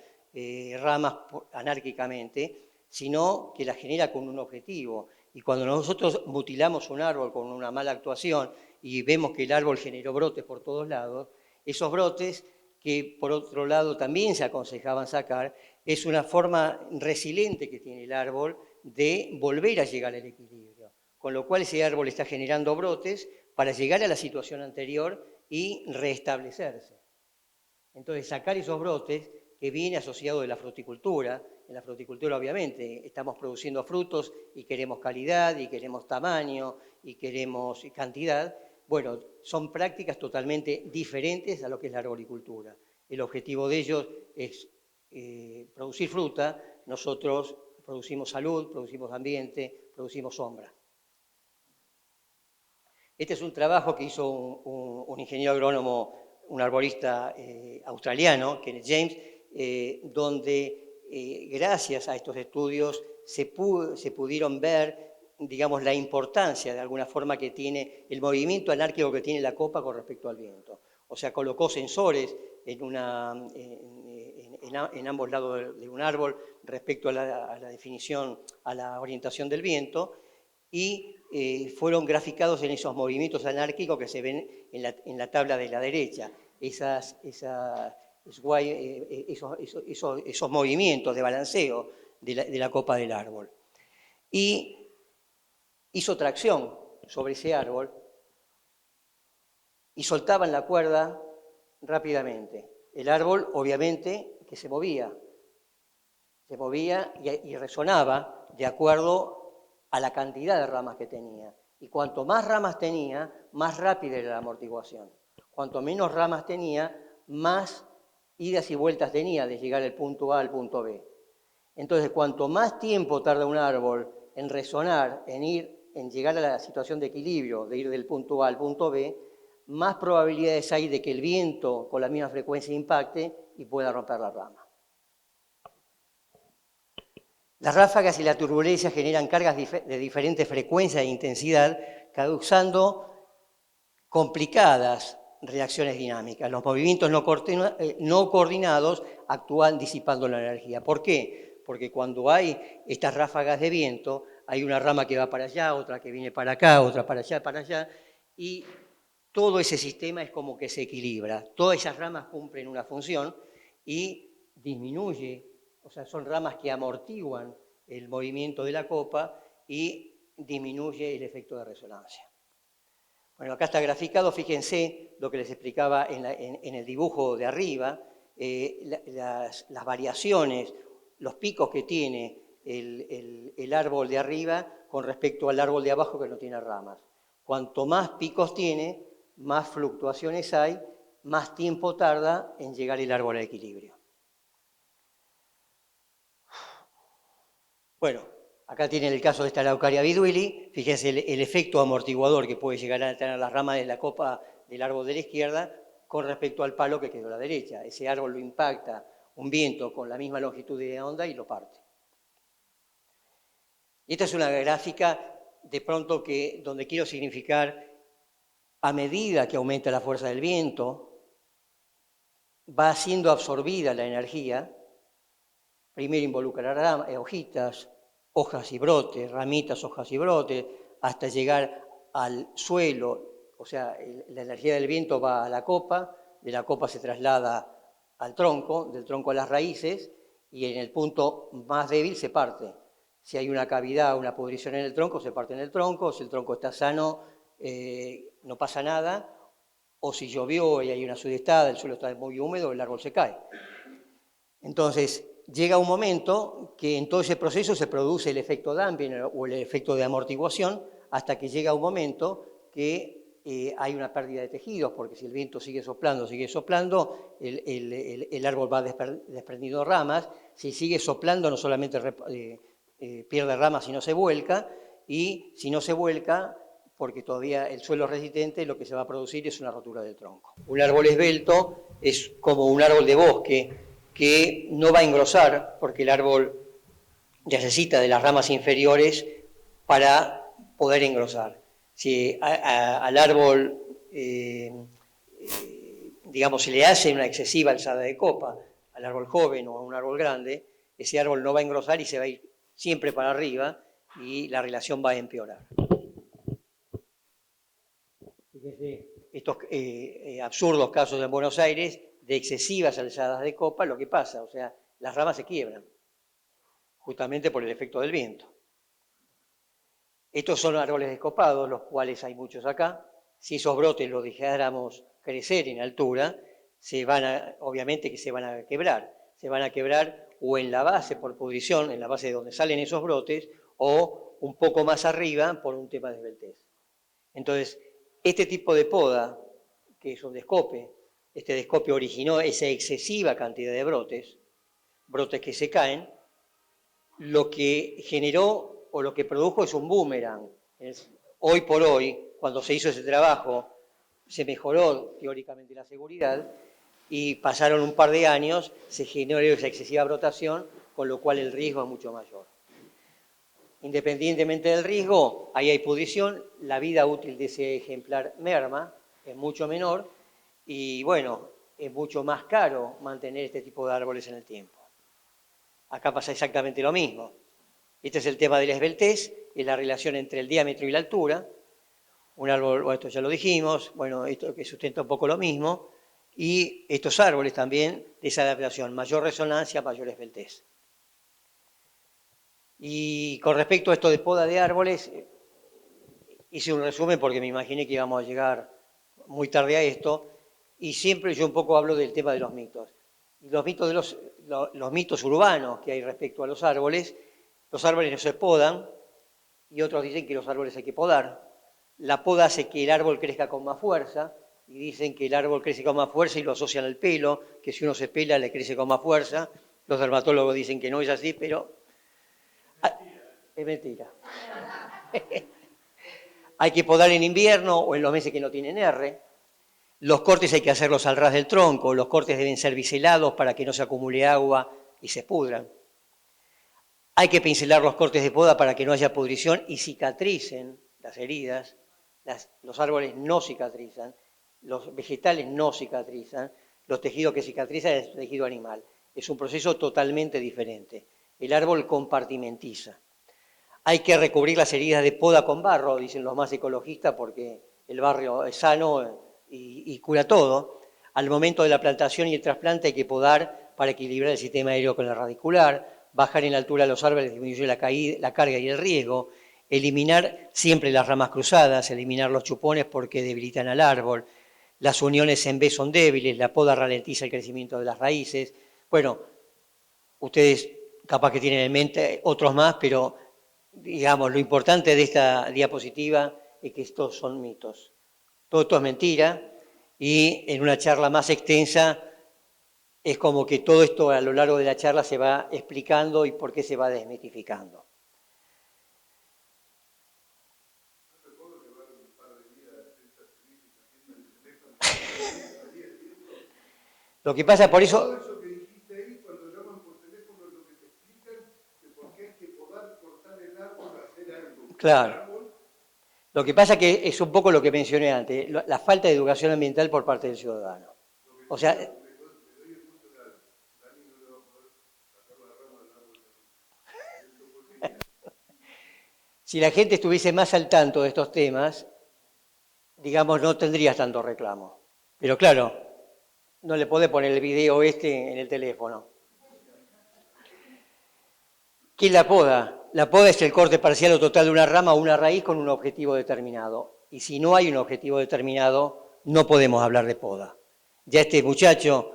ramas anárquicamente, sino que las genera con un objetivo. Y cuando nosotros mutilamos un árbol con una mala actuación y vemos que el árbol generó brotes por todos lados, esos brotes, que por otro lado también se aconsejaban sacar, es una forma resiliente que tiene el árbol de volver a llegar al equilibrio. Con lo cual ese árbol está generando brotes para llegar a la situación anterior y restablecerse. Entonces, sacar esos brotes, que viene asociado de la fruticultura. En la fruticultura, obviamente, estamos produciendo frutos y queremos calidad, y queremos tamaño, y queremos cantidad. Bueno, son prácticas totalmente diferentes a lo que es la arboricultura. El objetivo de ellos es producir fruta, nosotros producimos salud, producimos ambiente, producimos sombra. Este es un trabajo que hizo un ingeniero agrónomo, un arborista australiano, Kenneth James, donde gracias a estos estudios se pudieron ver, digamos, la importancia de alguna forma que tiene el movimiento anárquico que tiene la copa con respecto al viento. O sea, colocó sensores en ambos lados de un árbol respecto a la definición, a la orientación del viento, y fueron graficados en esos movimientos anárquicos que se ven en la tabla de la derecha. Esos movimientos de balanceo de la copa del árbol. Y hizo tracción sobre ese árbol y soltaban la cuerda rápidamente. El árbol, obviamente, que se movía y resonaba de acuerdo a la cantidad de ramas que tenía. Y cuanto más ramas tenía, más rápida era la amortiguación. Cuanto menos ramas tenía, más idas y vueltas tenía de llegar del punto A al punto B. Entonces, cuanto más tiempo tarda un árbol en resonar, en llegar a la situación de equilibrio, de ir del punto A al punto B, más probabilidades hay de que el viento con la misma frecuencia impacte y pueda romper la rama. Las ráfagas y la turbulencia generan cargas de diferentes frecuencias e intensidad, causando complicadas reacciones dinámicas. Los movimientos no coordinados actúan disipando la energía. ¿Por qué? Porque cuando hay estas ráfagas de viento, hay una rama que va para allá, otra que viene para acá, otra para allá, y todo ese sistema es como que se equilibra. Todas esas ramas cumplen una función y disminuye, o sea, son ramas que amortiguan el movimiento de la copa y disminuye el efecto de resonancia. Bueno, acá está graficado, fíjense lo que les explicaba en el dibujo de arriba, las variaciones, los picos que tiene el árbol de arriba con respecto al árbol de abajo que no tiene ramas. Cuanto más picos tiene, más fluctuaciones hay, más tiempo tarda en llegar el árbol al equilibrio. Bueno, acá tienen el caso de esta Araucaria biduili, fíjense el efecto amortiguador que puede llegar a tener las ramas de la copa del árbol de la izquierda con respecto al palo que quedó a la derecha. Ese árbol lo impacta un viento con la misma longitud de onda y lo parte. Y esta es una gráfica de pronto donde quiero significar, a medida que aumenta la fuerza del viento, va siendo absorbida la energía. Primero involucrará hojitas, hojas y brotes, ramitas, hojas y brotes, hasta llegar al suelo. O sea, la energía del viento va a la copa, de la copa se traslada al tronco, del tronco a las raíces, y en el punto más débil se parte. Si hay una cavidad, una pudrición en el tronco, se parte en el tronco. Si el tronco está sano, no pasa nada. O si llovió y hay una sudestada, el suelo está muy húmedo, el árbol se cae. Entonces, llega un momento que en todo ese proceso se produce el efecto damping o el efecto de amortiguación, hasta que llega un momento que hay una pérdida de tejidos, porque si el viento sigue soplando, el árbol va desprendiendo ramas. Si sigue soplando, no solamente pierde ramas, sino se vuelca, y si no se vuelca, porque todavía el suelo es resistente, lo que se va a producir es una rotura del tronco. Un árbol esbelto es como un árbol de bosque que no va a engrosar, porque el árbol necesita de las ramas inferiores para poder engrosar. Si al árbol, digamos, se le hace una excesiva alzada de copa, al árbol joven o a un árbol grande, ese árbol no va a engrosar y se va a ir siempre para arriba y la relación va a empeorar. Fíjense, estos absurdos casos en Buenos Aires de excesivas alzadas de copa, lo que pasa, o sea, las ramas se quiebran, justamente por el efecto del viento. Estos son árboles descopados, los cuales hay muchos acá. Si esos brotes los dejáramos crecer en altura, obviamente que se van a quebrar. Se van a quebrar o en la base por pudrición, en la base de donde salen esos brotes, o un poco más arriba por un tema de esbeltez. Entonces, este tipo de poda, que es un descope, este descope originó esa excesiva cantidad de brotes que se caen, lo que generó o lo que produjo es un boomerang. Hoy por hoy, cuando se hizo ese trabajo, se mejoró teóricamente la seguridad y pasaron un par de años, se generó esa excesiva brotación con lo cual el riesgo es mucho mayor. Independientemente del riesgo, ahí hay pudrición, la vida útil de ese ejemplar merma, es mucho menor y bueno, es mucho más caro mantener este tipo de árboles en el tiempo. Acá pasa exactamente lo mismo. Este es el tema de la esbeltez, es la relación entre el diámetro y la altura. Un árbol, bueno, esto ya lo dijimos, bueno, esto que sustenta un poco lo mismo, y estos árboles también de esa adaptación, mayor resonancia, mayor esbeltez. Y con respecto a esto de poda de árboles, hice un resumen porque me imaginé que íbamos a llegar muy tarde a esto, y siempre yo un poco hablo del tema de los mitos. Los mitos, los mitos urbanos que hay respecto a los árboles no se podan, y otros dicen que los árboles hay que podar. La poda hace que el árbol crezca con más fuerza, y dicen que el árbol crece con más fuerza y lo asocian al pelo, que si uno se pela le crece con más fuerza. Los dermatólogos dicen que no es así, pero es mentira. Hay que podar en invierno o en los meses que no tienen R. Los cortes hay que hacerlos al ras del tronco, los cortes deben ser biselados para que no se acumule agua y se pudran. Hay que pincelar los cortes de poda para que no haya pudrición y cicatricen las heridas. Los árboles no cicatrizan, los vegetales no cicatrizan, los tejidos que cicatrizan es el tejido animal. Es un proceso totalmente diferente. El árbol compartimentiza. Hay que recubrir las heridas de poda con barro, dicen los más ecologistas, porque el barro es sano y cura todo. Al momento de la plantación y el trasplante hay que podar para equilibrar el sistema aéreo con el radicular, bajar en la altura de los árboles, disminuir la carga y el riesgo, eliminar siempre las ramas cruzadas, eliminar los chupones porque debilitan al árbol, las uniones en B son débiles, la poda ralentiza el crecimiento de las raíces. Bueno, ustedes capaz que tienen en mente otros más, pero digamos, lo importante de esta diapositiva es que estos son mitos. Todo esto es mentira y en una charla más extensa es como que todo esto a lo largo de la charla se va explicando y por qué se va desmitificando. Lo que pasa por eso... Claro. Lo que pasa que es un poco lo que mencioné antes, la falta de educación ambiental por parte del ciudadano. O sea... Si la gente estuviese más al tanto de estos temas, digamos, no tendrías tanto reclamo. Pero claro, no le podés poner el video en el teléfono. ¿Qué es la poda? La poda es el corte parcial o total de una rama o una raíz con un objetivo determinado. Y si no hay un objetivo determinado, no podemos hablar de poda. Ya este muchacho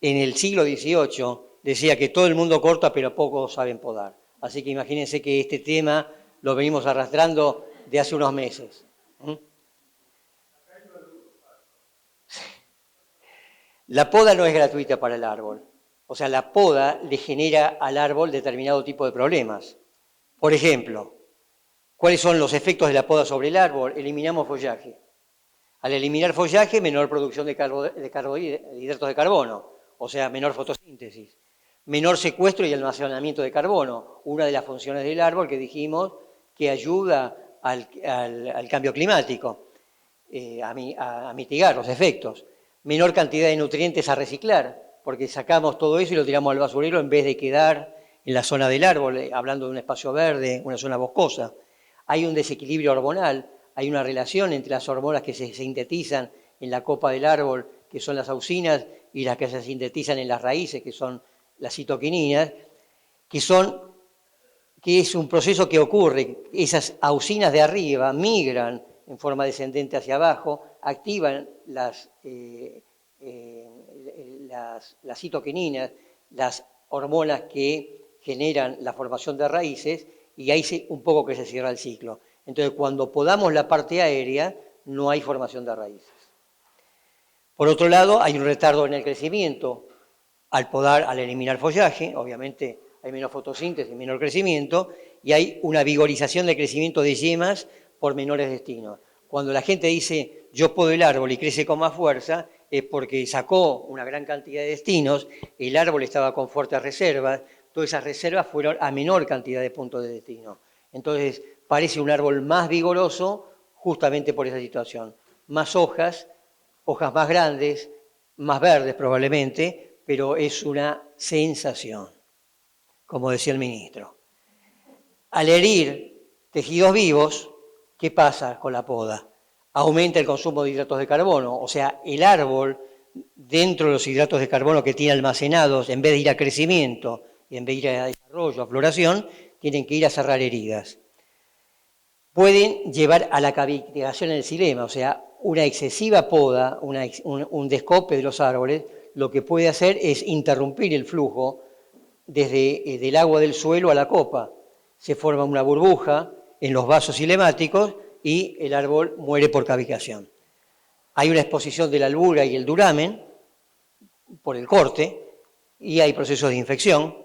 en el siglo XVIII decía que todo el mundo corta, pero pocos saben podar. Así que imagínense que este tema lo venimos arrastrando de hace unos meses. La poda no es gratuita para el árbol. O sea, la poda le genera al árbol determinado tipo de problemas. Por ejemplo, ¿cuáles son los efectos de la poda sobre el árbol? Eliminamos follaje. Al eliminar follaje, menor producción de hidratos de carbono, o sea, menor fotosíntesis. Menor secuestro y almacenamiento de carbono, una de las funciones del árbol que dijimos que ayuda al cambio climático, a mitigar los efectos. Menor cantidad de nutrientes a reciclar, porque sacamos todo eso y lo tiramos al basurero en vez de quedar en la zona del árbol, hablando de un espacio verde, una zona boscosa. Hay un desequilibrio hormonal, hay una relación entre las hormonas que se sintetizan en la copa del árbol, que son las auxinas, y las que se sintetizan en las raíces, que son las citoquininas, que es un proceso que ocurre. Esas auxinas de arriba migran en forma descendente hacia abajo, activan las citoquininas, las hormonas que generan la formación de raíces, y ahí un poco que se cierra el ciclo. Entonces, cuando podamos la parte aérea, no hay formación de raíces. Por otro lado, hay un retardo en el crecimiento. Al eliminar follaje, obviamente hay menos fotosíntesis, menor crecimiento, y hay una vigorización del crecimiento de yemas por menores destinos. Cuando la gente dice, yo podo el árbol y crece con más fuerza, es porque sacó una gran cantidad de destinos, el árbol estaba con fuertes reservas, todas esas reservas fueron a menor cantidad de puntos de destino. Entonces, parece un árbol más vigoroso justamente por esa situación. Más hojas más grandes, más verdes probablemente, pero es una sensación, como decía el ministro. Al herir tejidos vivos, ¿qué pasa con la poda? Aumenta el consumo de hidratos de carbono, o sea, el árbol, dentro de los hidratos de carbono que tiene almacenados, en vez de ir a crecimiento y en vez de ir a desarrollo, a floración, tienen que ir a cerrar heridas. Pueden llevar a la cavitación en el xilema, o sea, una excesiva poda, un descope de los árboles, lo que puede hacer es interrumpir el flujo desde del agua del suelo a la copa. Se forma una burbuja en los vasos cilemáticos y el árbol muere por cavitación. Hay una exposición de la albura y el duramen por el corte y hay procesos de infección.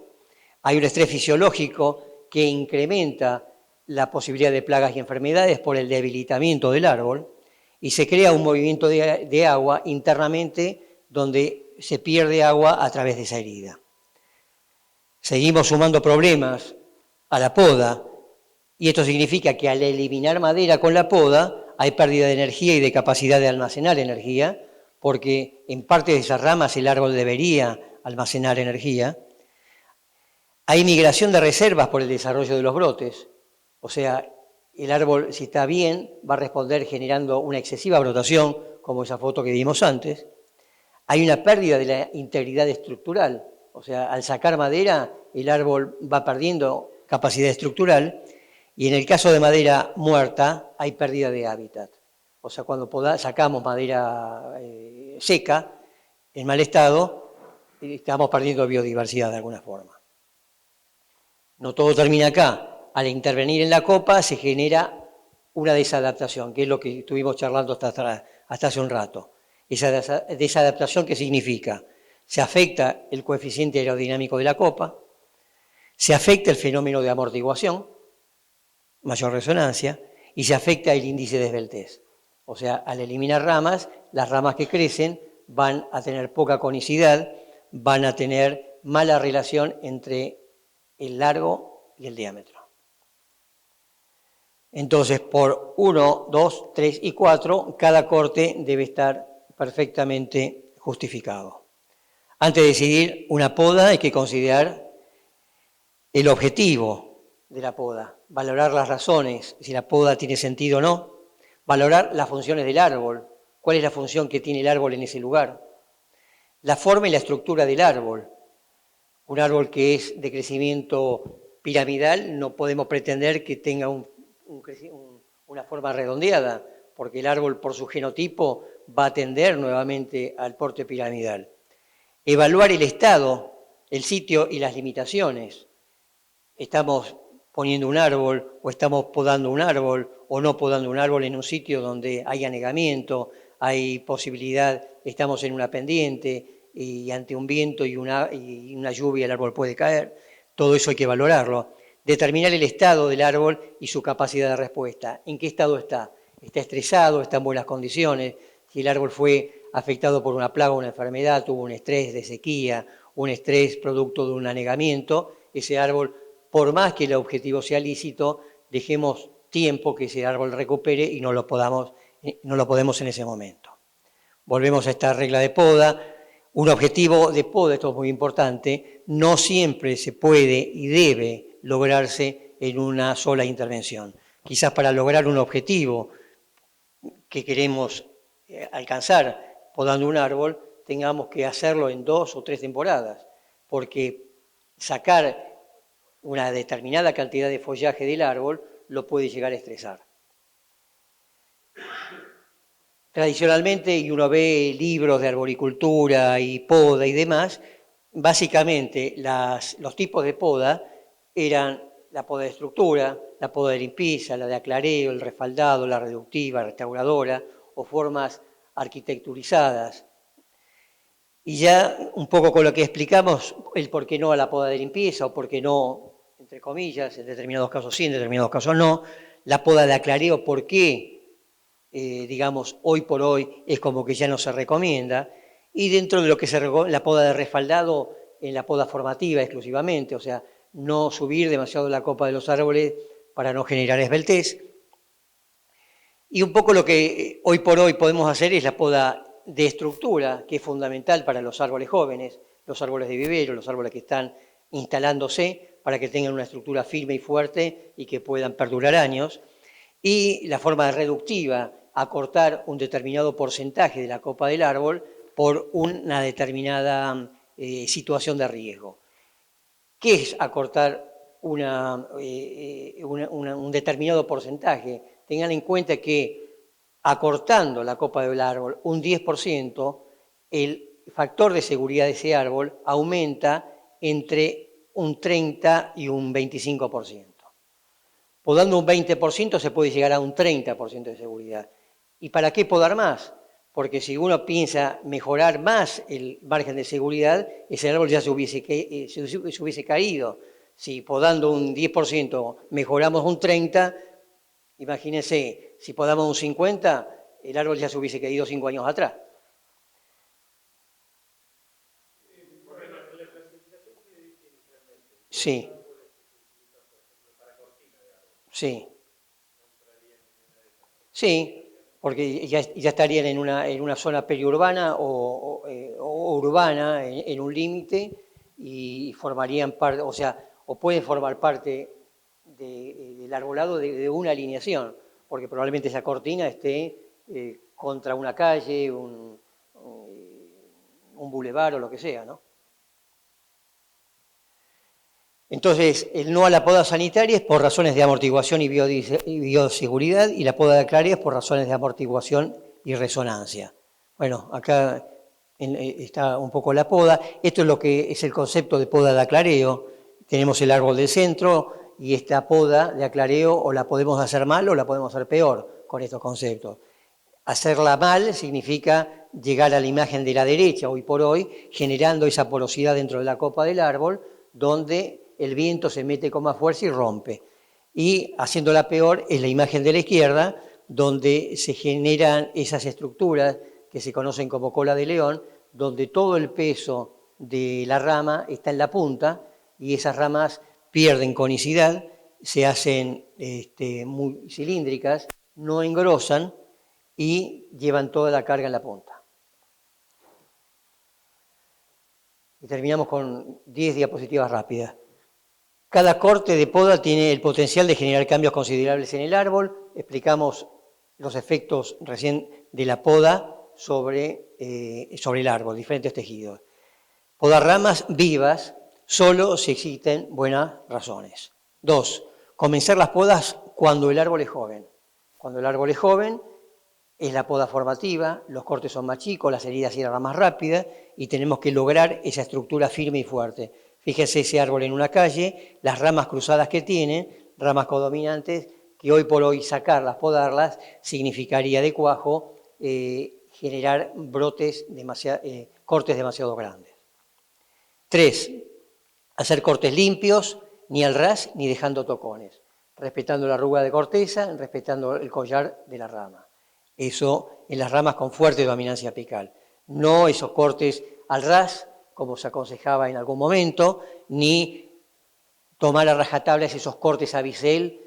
Hay un estrés fisiológico que incrementa la posibilidad de plagas y enfermedades por el debilitamiento del árbol y se crea un movimiento de agua internamente donde se pierde agua a través de esa herida. Seguimos sumando problemas a la poda y esto significa que al eliminar madera con la poda hay pérdida de energía y de capacidad de almacenar energía porque en parte de esas ramas el árbol debería almacenar energía. Hay migración de reservas por el desarrollo de los brotes, o sea, el árbol, si está bien, va a responder generando una excesiva brotación, como esa foto que vimos antes. Hay una pérdida de la integridad estructural, o sea, al sacar madera, el árbol va perdiendo capacidad estructural, y en el caso de madera muerta, hay pérdida de hábitat. O sea, cuando sacamos madera seca, en mal estado, estamos perdiendo biodiversidad de alguna forma. No todo termina acá. Al intervenir en la copa se genera una desadaptación, que es lo que estuvimos charlando hasta hace un rato. Esa desadaptación, ¿qué significa? Se afecta el coeficiente aerodinámico de la copa, se afecta el fenómeno de amortiguación, mayor resonancia, y se afecta el índice de esbeltez. O sea, al eliminar ramas, las ramas que crecen van a tener poca conicidad, van a tener mala relación entre el largo y el diámetro. Entonces, por 1, 2, 3 y 4, cada corte debe estar perfectamente justificado. Antes de decidir una poda hay que considerar el objetivo de la poda, valorar las razones, si la poda tiene sentido o no, valorar las funciones del árbol, cuál es la función que tiene el árbol en ese lugar, la forma y la estructura del árbol. Un árbol que es de crecimiento piramidal no podemos pretender que tenga una forma redondeada, porque el árbol por su genotipo va a tender nuevamente al porte piramidal. Evaluar el estado, el sitio y las limitaciones. Estamos poniendo un árbol o estamos podando un árbol o no podando un árbol en un sitio donde hay anegamiento, hay posibilidad, estamos en una pendiente y ante un viento y una lluvia el árbol puede caer. Todo eso hay que valorarlo. Determinar el estado del árbol y su capacidad de respuesta. ¿En qué estado está? ¿Está estresado? ¿Está en buenas condiciones? Si el árbol fue afectado por una plaga o una enfermedad, tuvo un estrés de sequía, un estrés producto de un anegamiento, ese árbol, por más que el objetivo sea lícito, dejemos tiempo que ese árbol recupere y no lo podemos en ese momento. Volvemos a esta regla de poda. Un objetivo de poda, esto es muy importante, no siempre se puede y debe lograrse en una sola intervención. Quizás para lograr un objetivo que queremos alcanzar podando un árbol, tengamos que hacerlo en 2 o 3 temporadas, porque sacar una determinada cantidad de follaje del árbol lo puede llegar a estresar. Tradicionalmente, y uno ve libros de arboricultura y poda y demás, básicamente los tipos de poda eran la poda de estructura, la poda de limpieza, la de aclareo, el refaldado, la reductiva, restauradora o formas arquitecturizadas. Y ya un poco con lo que explicamos, el por qué no a la poda de limpieza o por qué no, entre comillas, en determinados casos sí, en determinados casos no, la poda de aclareo, por qué, digamos, hoy por hoy es como que ya no se recomienda, y dentro de lo que la poda de refaldado en la poda formativa exclusivamente, o sea, no subir demasiado la copa de los árboles para no generar esbeltez. Y un poco lo que hoy por hoy podemos hacer es la poda de estructura, que es fundamental para los árboles jóvenes, los árboles de vivero, los árboles que están instalándose para que tengan una estructura firme y fuerte y que puedan perdurar años. Y la forma reductiva, acortar un determinado porcentaje de la copa del árbol por una determinada situación de riesgo. ¿Qué es acortar un determinado porcentaje? Tengan en cuenta que acortando la copa del árbol un 10%, el factor de seguridad de ese árbol aumenta entre un 30 y un 25%. Podando un 20% se puede llegar a un 30% de seguridad. ¿Y para qué podar más? Porque si uno piensa mejorar más el margen de seguridad, ese árbol ya se hubiese caído. Si podando un 10% mejoramos un 30%, imagínense, si podamos un 50%, el árbol ya se hubiese caído 5 años atrás. Sí. Sí. Sí, porque ya estarían en una zona periurbana o urbana, en un límite, y formarían parte, o sea, o pueden formar parte del arbolado de una alineación, porque probablemente esa cortina esté contra una calle, un bulevar o lo que sea, ¿no? Entonces, el no a la poda sanitaria es por razones de amortiguación y bioseguridad, y la poda de aclareo es por razones de amortiguación y resonancia. Bueno, acá está un poco la poda. Esto es lo que es el concepto de poda de aclareo. Tenemos el árbol del centro y esta poda de aclareo o la podemos hacer mal o la podemos hacer peor con estos conceptos. Hacerla mal significa llegar a la imagen de la derecha, hoy por hoy, generando esa porosidad dentro de la copa del árbol, donde el viento se mete con más fuerza y rompe. Y haciéndola peor es la imagen de la izquierda, donde se generan esas estructuras que se conocen como cola de león, donde todo el peso de la rama está en la punta y esas ramas pierden conicidad, se hacen muy cilíndricas, no engrosan y llevan toda la carga en la punta. Y terminamos con 10 diapositivas rápidas. Cada corte de poda tiene el potencial de generar cambios considerables en el árbol. Explicamos los efectos recién de la poda sobre el árbol, diferentes tejidos. Podar ramas vivas solo si existen buenas razones. 2. Comenzar las podas cuando el árbol es joven. Cuando el árbol es joven es la poda formativa, los cortes son más chicos, las heridas cierran más rápidas y tenemos que lograr esa estructura firme y fuerte. Fíjense ese árbol en una calle, las ramas cruzadas que tiene, ramas codominantes, que hoy por hoy sacarlas, podarlas, significaría de cuajo generar cortes demasiado grandes. 3. Hacer cortes limpios, ni al ras ni dejando tocones, respetando la arruga de corteza, respetando el collar de la rama. Eso en las ramas con fuerte dominancia apical. No esos cortes al ras, como se aconsejaba en algún momento, ni tomar a rajatabla esos cortes a bisel,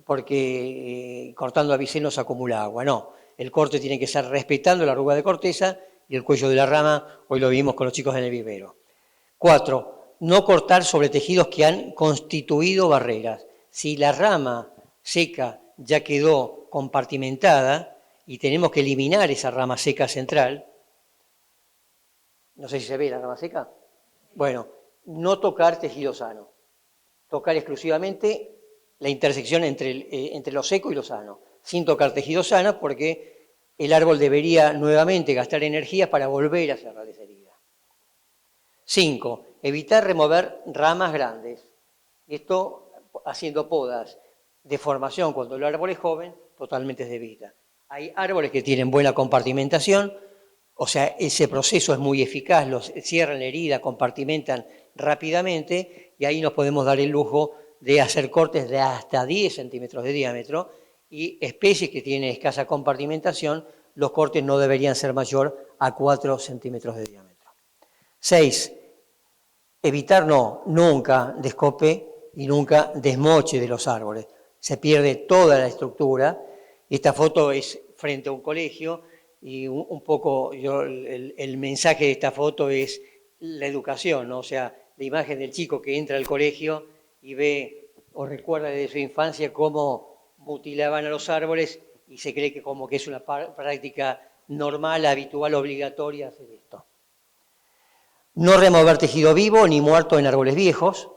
porque cortando a bisel no se acumula agua. No, el corte tiene que ser respetando la arruga de corteza y el cuello de la rama, hoy lo vimos con los chicos en el vivero. 4. No cortar sobre tejidos que han constituido barreras. Si la rama seca ya quedó compartimentada y tenemos que eliminar esa rama seca central, no sé si se ve la rama seca. Bueno, no tocar tejido sano. Tocar exclusivamente la intersección entre lo seco y lo sano, sin tocar tejido sano, porque el árbol debería nuevamente gastar energía para volver a cerrar esa herida. 5. Evitar remover ramas grandes. Esto haciendo podas de formación cuando el árbol es joven, totalmente se evita. Hay árboles que tienen buena compartimentación, o sea, ese proceso es muy eficaz, los cierran la herida, compartimentan rápidamente y ahí nos podemos dar el lujo de hacer cortes de hasta 10 centímetros de diámetro y especies que tienen escasa compartimentación, los cortes no deberían ser mayor a 4 centímetros de diámetro. 6. Evitar no, nunca descope y nunca desmoche de los árboles. Se pierde toda la estructura. Esta foto es frente a un colegio y un poco el mensaje de esta foto es la educación, ¿no? O sea, la imagen del chico que entra al colegio y ve o recuerda desde su infancia cómo mutilaban a los árboles y se cree que como que es una práctica normal, habitual, obligatoria hacer esto. No remover tejido vivo ni muerto en árboles viejos,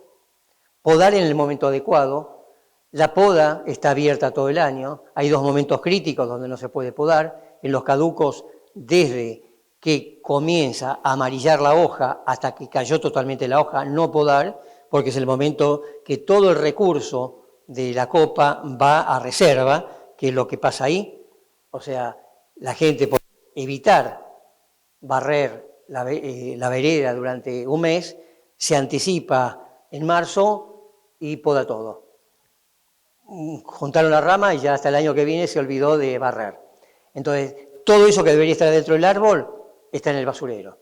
podar en el momento adecuado. La poda está abierta todo el año, hay 2 momentos críticos donde no se puede podar, en los caducos desde que comienza a amarillar la hoja hasta que cayó totalmente la hoja, no podar, porque es el momento que todo el recurso de la copa va a reserva, que es lo que pasa ahí. O sea, la gente por evitar barrer la vereda durante un mes, se anticipa en marzo y poda todo. Juntaron la rama y ya hasta el año que viene se olvidó de barrer. Entonces, todo eso que debería estar dentro del árbol está en el basurero.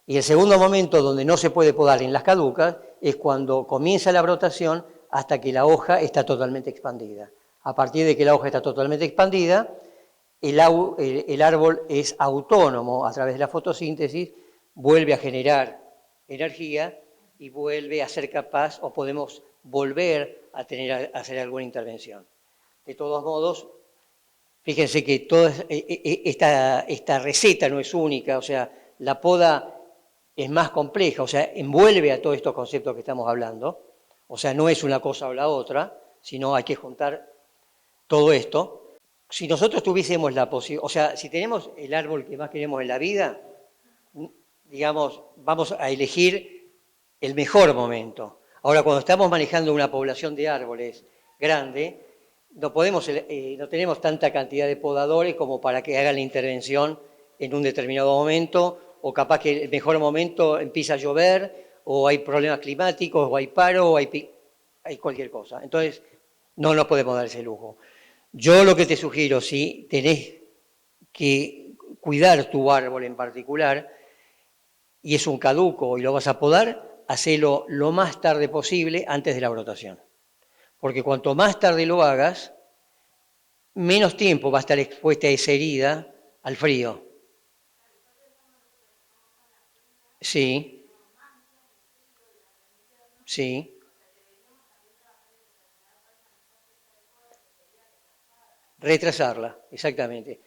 Y el segundo momento donde no se puede podar en las caducas es cuando comienza la brotación hasta que la hoja está totalmente expandida. A partir de que la hoja está totalmente expandida, el árbol es autónomo a través de la fotosíntesis, vuelve a generar energía y vuelve a ser capaz, o podemos volver a hacer alguna intervención. De todos modos, fíjense que toda esta receta no es única, o sea, la poda es más compleja, o sea, envuelve a todos estos conceptos que estamos hablando, o sea, no es una cosa o la otra, sino hay que juntar todo esto. Si nosotros tuviésemos la posibilidad, o sea, si tenemos el árbol que más queremos en la vida, digamos, vamos a elegir el mejor momento. Ahora, cuando estamos manejando una población de árboles grande, no tenemos tanta cantidad de podadores como para que hagan la intervención en un determinado momento, o capaz que el mejor momento empieza a llover, o hay problemas climáticos, o hay paro, o hay cualquier cosa. Entonces, no nos podemos dar ese lujo. Yo lo que te sugiero, si tenés que cuidar tu árbol en particular, y es un caduco y lo vas a podar, hacelo lo más tarde posible antes de la brotación. Porque cuanto más tarde lo hagas, menos tiempo va a estar expuesta esa herida al frío. Sí. Sí. Retrasarla, exactamente.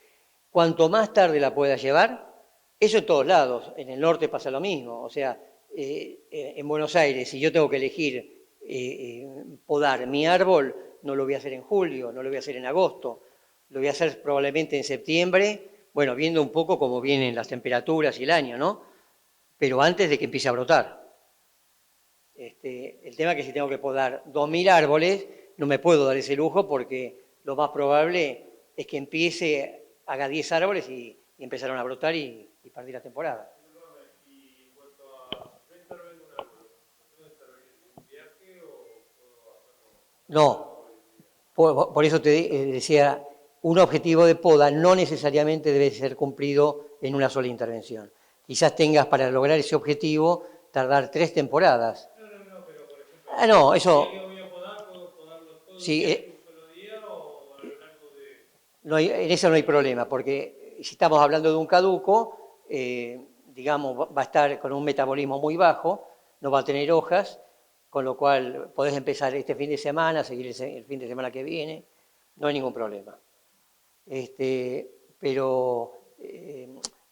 Cuanto más tarde la puedas llevar, eso en todos lados, en el norte pasa lo mismo, o sea, en Buenos Aires, si yo tengo que elegir podar mi árbol, no lo voy a hacer en julio, no lo voy a hacer en agosto, lo voy a hacer probablemente en septiembre, bueno, viendo un poco cómo vienen las temperaturas y el año, ¿no? Pero antes de que empiece a brotar. El tema es que si tengo que podar 2.000 árboles, no me puedo dar ese lujo porque lo más probable es que empiece, haga 10 árboles y empezaron a brotar y perdí la temporada. Y en cuanto a no intervenir un árbol, ¿puedo intervenir en un viaje o puedo hacerlo? No, por eso te decía, un objetivo de poda no necesariamente debe ser cumplido en una sola intervención. Quizás tengas para lograr ese objetivo tardar 3 temporadas. No, pero por ejemplo, No, eso... si yo voy a podar, ¿puedo podarlo todo Sí, en un solo día o a lo largo de...? no en eso no hay problema, porque si estamos hablando de un caduco, digamos, va a estar con un metabolismo muy bajo, no va a tener hojas, con lo cual podés empezar este fin de semana, seguir el fin de semana que viene, no hay ningún problema. Pero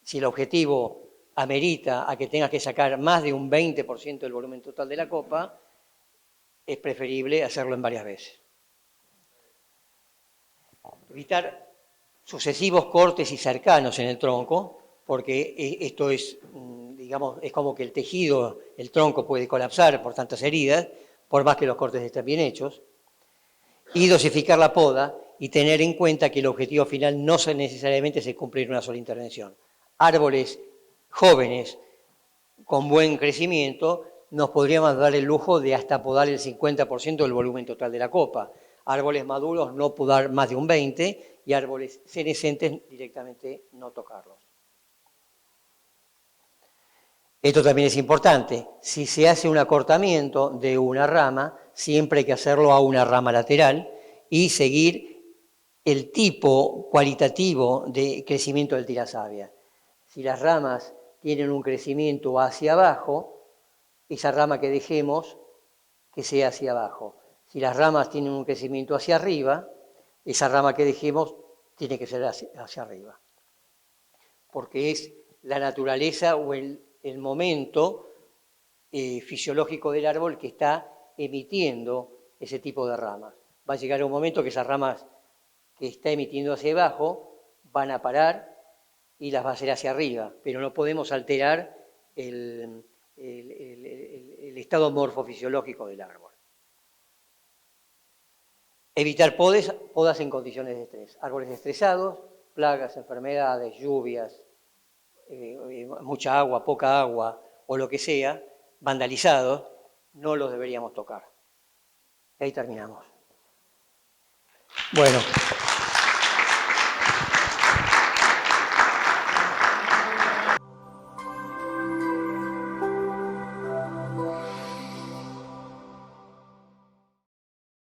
si el objetivo amerita a que tengas que sacar más de un 20% del volumen total de la copa, es preferible hacerlo en varias veces. Evitar sucesivos cortes y cercanos en el tronco, porque esto es, digamos, es como que el tejido, el tronco puede colapsar por tantas heridas, por más que los cortes estén bien hechos, y dosificar la poda y tener en cuenta que el objetivo final no necesariamente es cumplir una sola intervención. Árboles jóvenes con buen crecimiento nos podríamos dar el lujo de hasta podar el 50% del volumen total de la copa. Árboles maduros no podar más de un 20% y árboles senescentes directamente no tocarlos. Esto también es importante. Si se hace un acortamiento de una rama, siempre hay que hacerlo a una rama lateral y seguir el tipo cualitativo de crecimiento del tirasavia. Si las ramas tienen un crecimiento hacia abajo, esa rama que dejemos, que sea hacia abajo. Si las ramas tienen un crecimiento hacia arriba, esa rama que dejemos tiene que ser hacia arriba. Porque es la naturaleza o el momento fisiológico del árbol que está emitiendo ese tipo de ramas. Va a llegar un momento que esas ramas que está emitiendo hacia abajo van a parar y las va a hacer hacia arriba, pero no podemos alterar el estado morfofisiológico del árbol. Evitar podas en condiciones de estrés. Árboles estresados, plagas, enfermedades, lluvias, mucha agua, poca agua o lo que sea, vandalizados, no los deberíamos tocar. Y ahí terminamos. Bueno.